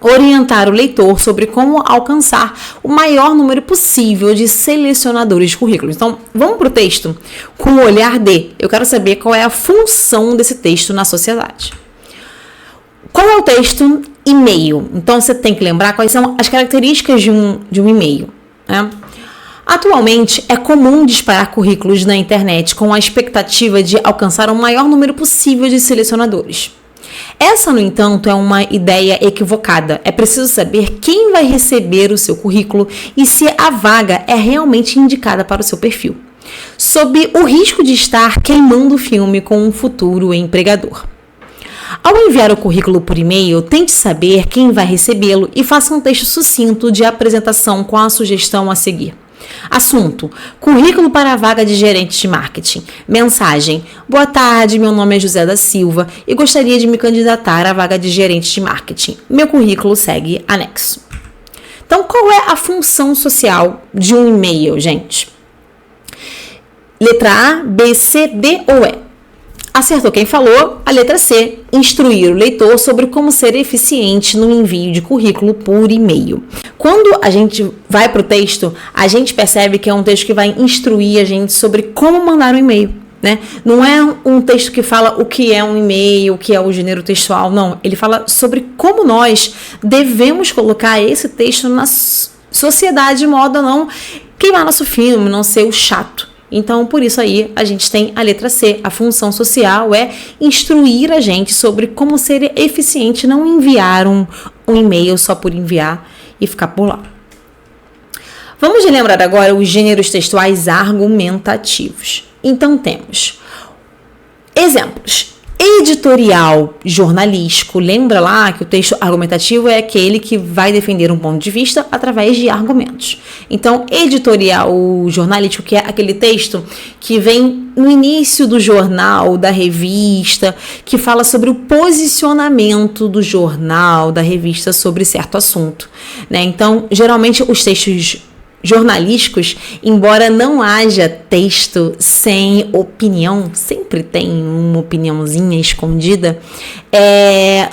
Orientar o leitor sobre como alcançar o maior número possível de selecionadores de currículos. Então, vamos para o texto com o olhar de... Eu quero saber qual é a função desse texto na sociedade. Qual é o texto? E-mail. Então, você tem que lembrar quais são as características de um e-mail, né? Atualmente, é comum disparar currículos na internet com a expectativa de alcançar o maior número possível de selecionadores. Essa, no entanto, é uma ideia equivocada. É preciso saber quem vai receber o seu currículo e se a vaga é realmente indicada para o seu perfil, sob o risco de estar queimando o filme com um futuro empregador. Ao enviar o currículo por e-mail, tente saber quem vai recebê-lo e faça um texto sucinto de apresentação com a sugestão a seguir. Assunto: currículo para a vaga de gerente de marketing. Mensagem: boa tarde, meu nome é José da Silva e gostaria de me candidatar à vaga de gerente de marketing. Meu currículo segue anexo. Então, qual é a função social de um e-mail, gente? Letra A, B, C, D ou E? Acertou quem falou. A letra C, instruir o leitor sobre como ser eficiente no envio de currículo por e-mail. Quando a gente vai para o texto, a gente percebe que é um texto que vai instruir a gente sobre como mandar um e-mail, né? Não é um texto que fala o que é um e-mail, o que é o gênero textual, não. Ele fala sobre como nós devemos colocar esse texto na sociedade de modo a não queimar nosso filme, não ser o chato. Então, por isso aí, a gente tem a letra C. A função social é instruir a gente sobre como ser eficiente, não enviar um e-mail só por enviar e ficar por lá. Vamos relembrar agora os gêneros textuais argumentativos. Então, temos exemplos. Editorial jornalístico. Lembra lá que o texto argumentativo é aquele que vai defender um ponto de vista através de argumentos. Então, editorial jornalístico, que é aquele texto que vem no início do jornal, da revista, que fala sobre o posicionamento do jornal, da revista sobre certo assunto, né? Então, geralmente os textos jornalísticos, embora não haja texto sem opinião, sempre tem uma opiniãozinha escondida,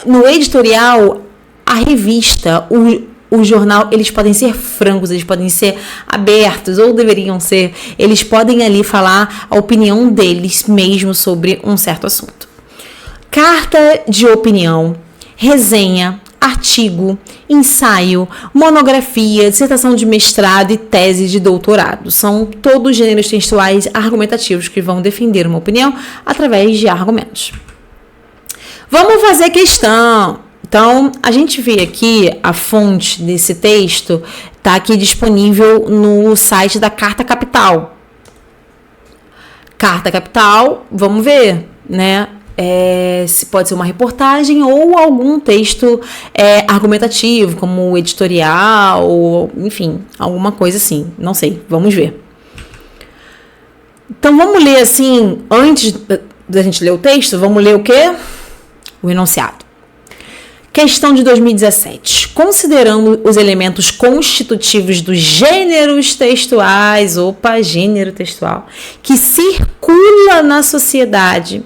no editorial, a revista, o jornal, eles podem ser francos, eles podem ser abertos, ou deveriam ser, eles podem ali falar a opinião deles mesmo sobre um certo assunto. Carta de opinião, resenha, artigo, ensaio, monografia, dissertação de mestrado e tese de doutorado. São todos gêneros textuais argumentativos que vão defender uma opinião através de argumentos. Vamos fazer questão. Então, a gente vê aqui a fonte desse texto, está aqui disponível no site da Carta Capital. Carta Capital, vamos ver, né? Se pode ser uma reportagem ou algum texto argumentativo, como editorial, ou, enfim, alguma coisa assim. Não sei, vamos ver. Então, vamos ler assim, antes da gente ler o texto, vamos ler o quê? O enunciado. Questão de 2017. Considerando os elementos constitutivos dos gêneros textuais, gênero textual, que circula na sociedade,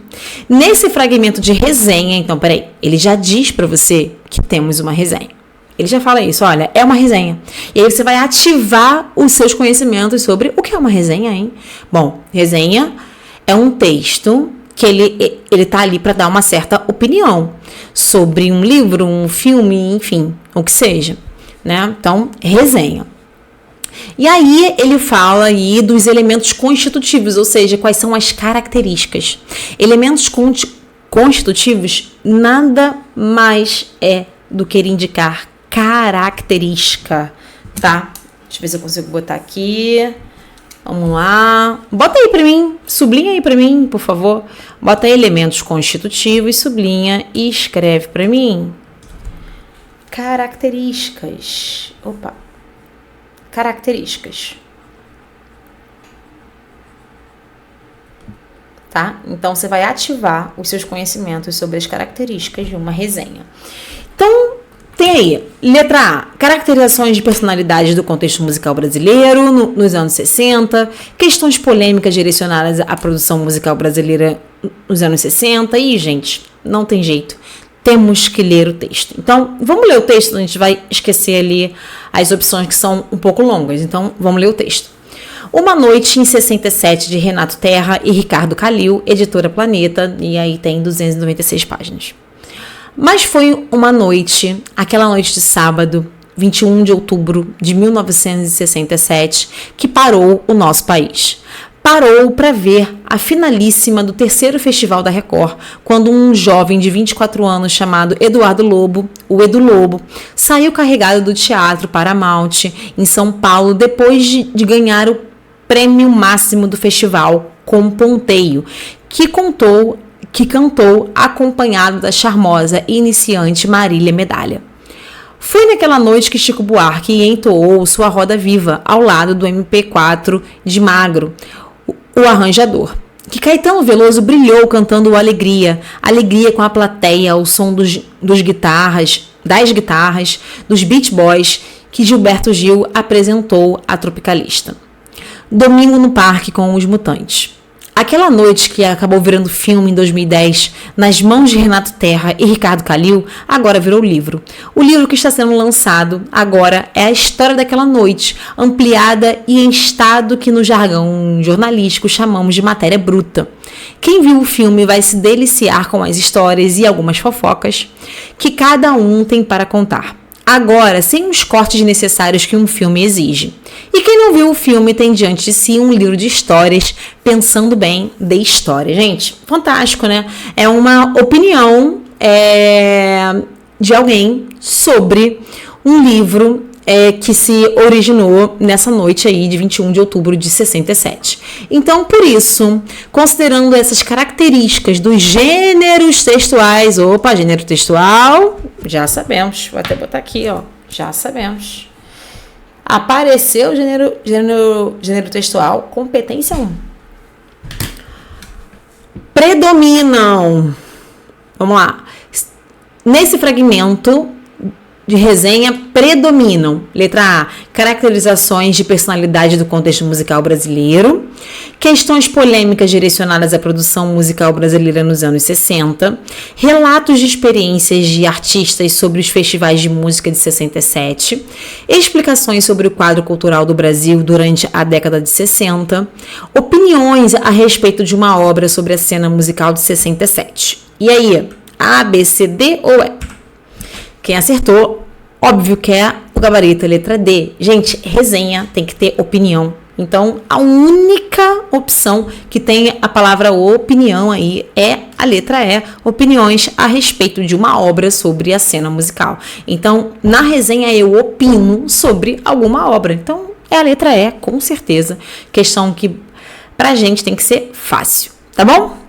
nesse fragmento de resenha, então, peraí, ele já diz para você que temos uma resenha. Ele já fala isso, olha, é uma resenha. E aí você vai ativar os seus conhecimentos sobre o que é uma resenha, hein? Bom, resenha é um texto que ele tá ali para dar uma certa opinião sobre um livro, um filme, enfim, o que seja, né? Então, resenha. E aí ele fala aí dos elementos constitutivos, ou seja, quais são as características. Elementos constitutivos nada mais é do que indicar característica, tá? Deixa eu ver se eu consigo botar aqui. Vamos lá. Bota aí pra mim, sublinha aí pra mim, por favor. Bota aí elementos constitutivos, sublinha e escreve pra mim. Características. Características. Tá? Então, você vai ativar os seus conhecimentos sobre as características de uma resenha. Então, tem aí, letra A, caracterizações de personalidades do contexto musical brasileiro nos anos 60, questões polêmicas direcionadas à produção musical brasileira nos anos 60, e, gente, não tem jeito, temos que ler o texto. Então, vamos ler o texto, a gente vai esquecer ali as opções que são um pouco longas, então vamos ler o texto. Uma Noite em 67, de Renato Terra e Ricardo Calil, editora Planeta, e aí tem 296 páginas. Mas foi uma noite, aquela noite de sábado, 21 de outubro de 1967, que parou o nosso país. Parou para ver a finalíssima do terceiro Festival da Record, quando um jovem de 24 anos chamado Eduardo Lobo, o Edu Lobo, saiu carregado do Teatro Paramount, em São Paulo, depois de ganhar o prêmio máximo do festival, com Ponteio, que cantou acompanhado da charmosa e iniciante Marília Medalha. Foi naquela noite que Chico Buarque entoou sua Roda Viva ao lado do MP4 de Magro, o arranjador, que Caetano Veloso brilhou cantando Alegria, Alegria com a plateia ao som das guitarras, dos Beach Boys, que Gilberto Gil apresentou à Tropicalista. Domingo no Parque com os Mutantes. Aquela Noite, que acabou virando filme em 2010, nas mãos de Renato Terra e Ricardo Calil, agora virou livro. O livro que está sendo lançado agora é a história daquela noite, ampliada e em estado que no jargão jornalístico chamamos de matéria bruta. Quem viu o filme vai se deliciar com as histórias e algumas fofocas que cada um tem para contar. Agora, sem os cortes necessários que um filme exige. E quem não viu o filme tem diante de si um livro de histórias, pensando bem de história. Gente, fantástico, né? É uma opinião de alguém sobre um livro que se originou nessa noite aí de 21 de outubro de 67. Então, por isso, considerando essas características dos gêneros textuais, gênero textual, já sabemos, vou até botar aqui, já sabemos. Apareceu gênero textual, competência 1. Predominam. Vamos lá. Nesse fragmento de resenha predominam, letra A, caracterizações de personalidade do contexto musical brasileiro, questões polêmicas direcionadas à produção musical brasileira nos anos 60, relatos de experiências de artistas sobre os festivais de música de 67, explicações sobre o quadro cultural do Brasil durante a década de 60, opiniões a respeito de uma obra sobre a cena musical de 67. E aí, A, B, C, D ou E? Quem acertou, óbvio que é o gabarito, letra D. Gente, resenha tem que ter opinião. Então, a única opção que tem a palavra opinião aí é a letra E, opiniões a respeito de uma obra sobre a cena musical. Então, na resenha eu opino sobre alguma obra. Então, é a letra E, com certeza. Questão que pra gente tem que ser fácil, tá bom?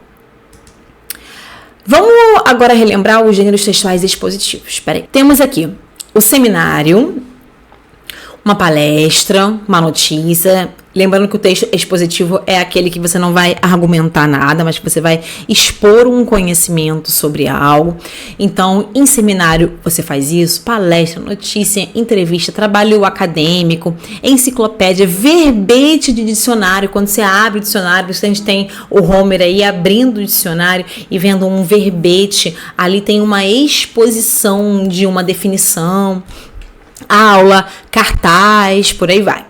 Vamos agora relembrar os gêneros textuais expositivos. Espera aí. Temos aqui o seminário, uma palestra, uma notícia. Lembrando que o texto expositivo é aquele que você não vai argumentar nada, mas que você vai expor um conhecimento sobre algo. Então, em seminário você faz isso, palestra, notícia, entrevista, trabalho acadêmico, enciclopédia, verbete de dicionário. Quando você abre o dicionário, a gente tem o Homer aí abrindo o dicionário e vendo um verbete. Ali tem uma exposição de uma definição, aula, cartaz, por aí vai.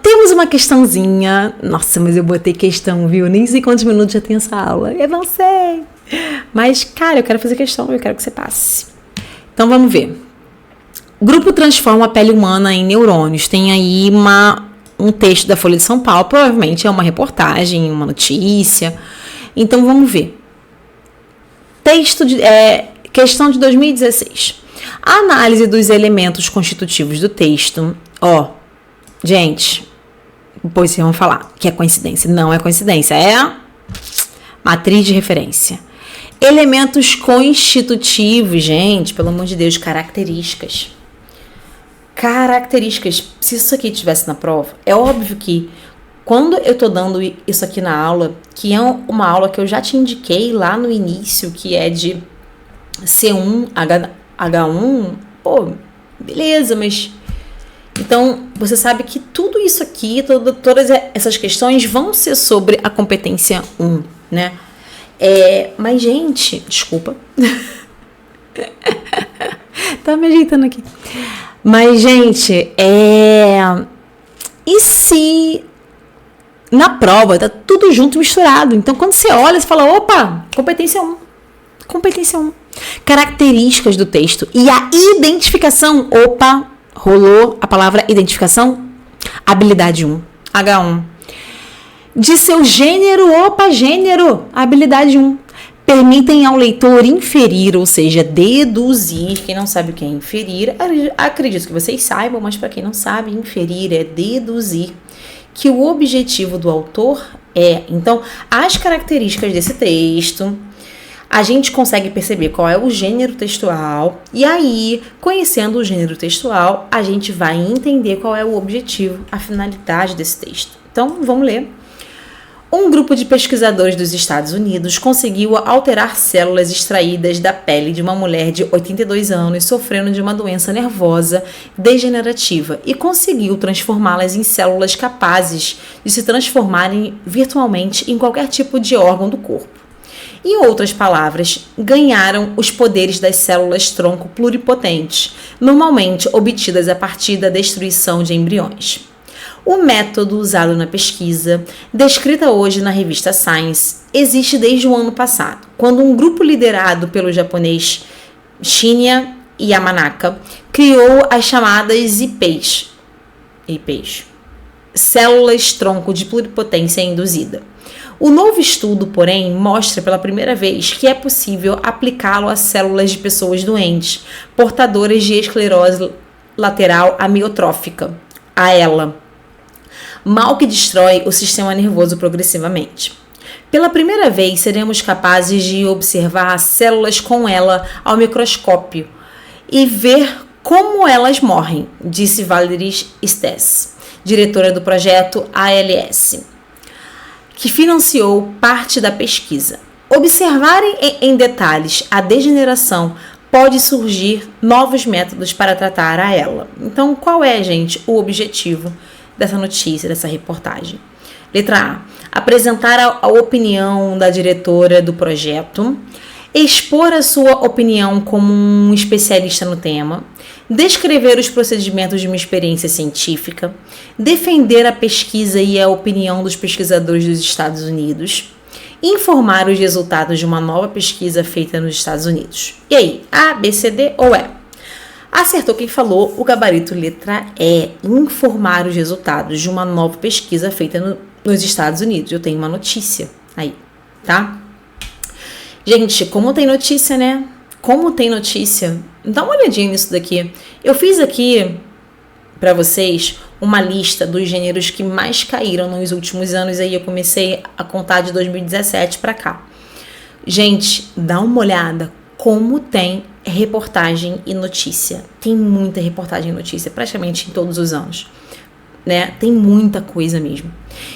Temos uma questãozinha. Nossa, mas eu botei questão, viu? Nem sei quantos minutos já tem essa aula. Eu não sei. Mas, cara, eu quero fazer questão. Eu quero que você passe. Então, vamos ver. O grupo transforma a pele humana em neurônios. Tem aí um texto da Folha de São Paulo. Provavelmente é uma reportagem, uma notícia. Então, vamos ver. Questão de 2016. A análise dos elementos constitutivos do texto. Gente, depois vocês vão falar que é coincidência. Não é coincidência, é matriz de referência. Elementos constitutivos, gente, pelo amor de Deus, características. Características. Se isso aqui estivesse na prova, é óbvio que quando eu tô dando isso aqui na aula, que é uma aula que eu já te indiquei lá no início, que é de C1, H1, beleza, mas... Então, você sabe que tudo isso aqui, todas essas questões vão ser sobre a competência 1, né? Mas, gente, desculpa. Tá me ajeitando aqui. Mas, gente, e se na prova tá tudo junto, misturado? Então, quando você olha, você fala, opa, competência 1. Competência 1. Características do texto e a identificação, rolou a palavra identificação, habilidade 1, H1. De seu gênero, gênero, habilidade 1. Permitem ao leitor inferir, ou seja, deduzir. Quem não sabe o que é inferir, acredito que vocês saibam, mas para quem não sabe, inferir é deduzir. Que o objetivo do autor é. Então, as características desse texto... A gente consegue perceber qual é o gênero textual e aí, conhecendo o gênero textual, a gente vai entender qual é o objetivo, a finalidade desse texto. Então, vamos ler. Um grupo de pesquisadores dos Estados Unidos conseguiu alterar células extraídas da pele de uma mulher de 82 anos sofrendo de uma doença nervosa degenerativa e conseguiu transformá-las em células capazes de se transformarem virtualmente em qualquer tipo de órgão do corpo. Em outras palavras, ganharam os poderes das células-tronco pluripotentes, normalmente obtidas a partir da destruição de embriões. O método usado na pesquisa, descrita hoje na revista Science, existe desde o ano passado, quando um grupo liderado pelo japonês Shinya Yamanaka criou as chamadas IPs, células-tronco de pluripotência induzida. O novo estudo, porém, mostra pela primeira vez que é possível aplicá-lo a células de pessoas doentes, portadoras de esclerose lateral amiotrófica, a ELA, mal que destrói o sistema nervoso progressivamente. Pela primeira vez, seremos capazes de observar células com ela ao microscópio e ver como elas morrem, disse Valerie Stess, diretora do projeto ALS, que financiou parte da pesquisa. Observar em detalhes a degeneração pode surgir novos métodos para tratar a ela. Então, qual é, gente, o objetivo dessa notícia, dessa reportagem? Letra A. Apresentar a opinião da diretora do projeto, expor a sua opinião como um especialista no tema, descrever os procedimentos de uma experiência científica, defender a pesquisa e a opinião dos pesquisadores dos Estados Unidos, informar os resultados de uma nova pesquisa feita nos Estados Unidos. E aí, A, B, C, D ou E? Acertou quem falou o gabarito letra E, informar os resultados de uma nova pesquisa feita nos Estados Unidos. Eu tenho uma notícia aí, tá? Gente, como tem notícia, né? Como tem notícia? Dá uma olhadinha nisso daqui. Eu fiz aqui para vocês uma lista dos gêneros que mais caíram nos últimos anos. Aí eu comecei a contar de 2017 para cá. Gente, dá uma olhada como tem reportagem e notícia. Tem muita reportagem e notícia, praticamente em todos os anos, né? Tem muita coisa mesmo.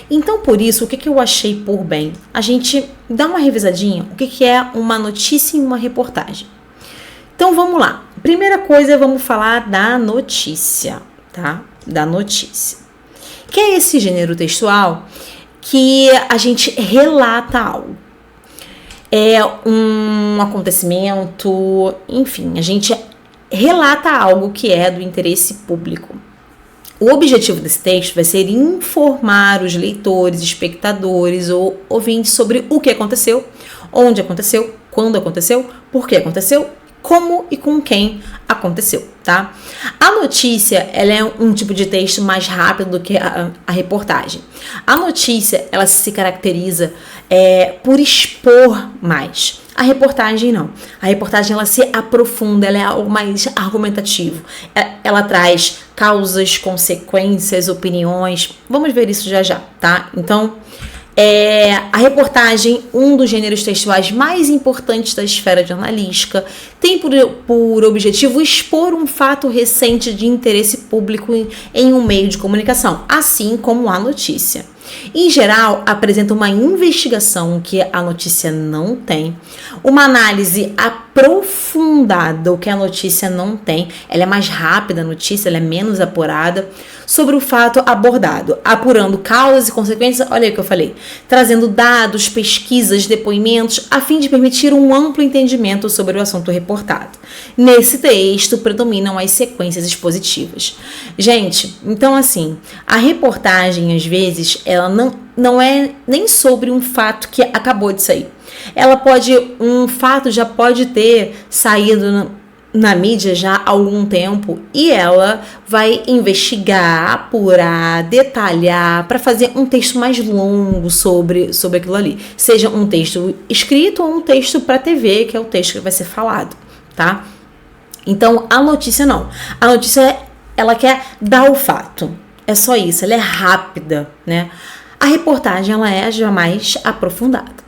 Então, por isso, o que eu achei por bem? A gente dá uma revisadinha, o que é uma notícia e uma reportagem. Então, vamos lá. Primeira coisa, vamos falar da notícia, tá? Da notícia. Que é esse gênero textual que a gente relata algo. É um acontecimento, enfim, a gente relata algo que é do interesse público. O objetivo desse texto vai ser informar os leitores, espectadores ou ouvintes sobre o que aconteceu, onde aconteceu, quando aconteceu, por que aconteceu, como e com quem aconteceu, tá? A notícia, ela é um tipo de texto mais rápido do que a reportagem. A notícia, ela se caracteriza por expor mais. A reportagem não. A reportagem, ela se aprofunda, ela é algo mais argumentativo. Ela traz causas, consequências, opiniões. Vamos ver isso já já, tá? Então, a reportagem, um dos gêneros textuais mais importantes da esfera jornalística, tem por objetivo expor um fato recente de interesse público em um meio de comunicação, assim como a notícia. Em geral, apresenta uma investigação que a notícia não tem, uma análise aprofundada, o que a notícia não tem. Ela é mais rápida, a notícia, ela é menos apurada, sobre o fato abordado, apurando causas e consequências, olha aí o que eu falei, trazendo dados, pesquisas, depoimentos, a fim de permitir um amplo entendimento sobre o assunto reportado. Nesse texto, predominam as sequências expositivas. Gente, então assim, a reportagem, às vezes, ela não é nem sobre um fato que acabou de sair. Um fato já pode ter saído na mídia já há algum tempo e ela vai investigar, apurar, detalhar para fazer um texto mais longo sobre aquilo ali. Seja um texto escrito ou um texto para TV, que é o texto que vai ser falado, tá? Então, a notícia não. A notícia, ela quer dar o fato. É só isso, ela é rápida, né? A reportagem, ela é já mais aprofundada.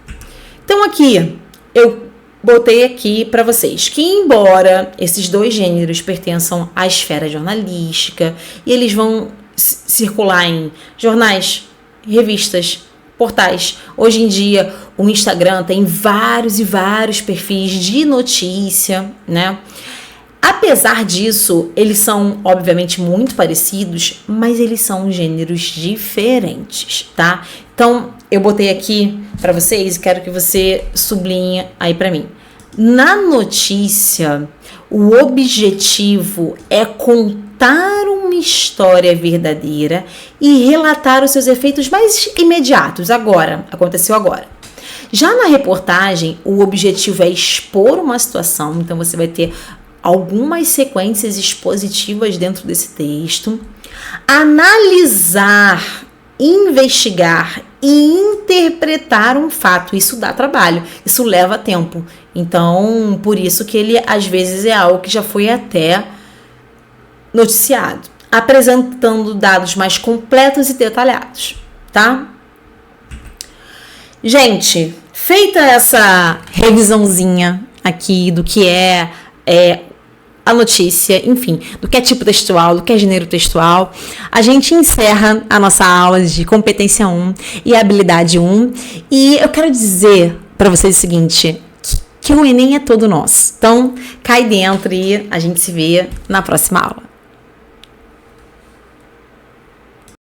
Então, aqui, eu botei aqui para vocês que, embora esses dois gêneros pertençam à esfera jornalística e eles vão circular em jornais, revistas, portais. Hoje em dia, o Instagram tem vários e vários perfis de notícia, né? Apesar disso, eles são, obviamente, muito parecidos, mas eles são gêneros diferentes, tá? Então, eu botei aqui para vocês e quero que você sublinhe aí para mim. Na notícia, o objetivo é contar uma história verdadeira e relatar os seus efeitos mais imediatos, aconteceu agora. Já na reportagem, o objetivo é expor uma situação, então você vai ter algumas sequências expositivas dentro desse texto, analisar, investigar e interpretar um fato. Isso dá trabalho, isso leva tempo. Então, por isso que ele às vezes é algo que já foi até noticiado, apresentando dados mais completos e detalhados, tá? Gente, feita essa revisãozinha aqui do que é a notícia, enfim, do que é tipo textual, do que é gênero textual, a gente encerra a nossa aula de competência 1 e habilidade 1. E eu quero dizer para vocês o seguinte, que o Enem é todo nosso. Então, cai dentro e a gente se vê na próxima aula.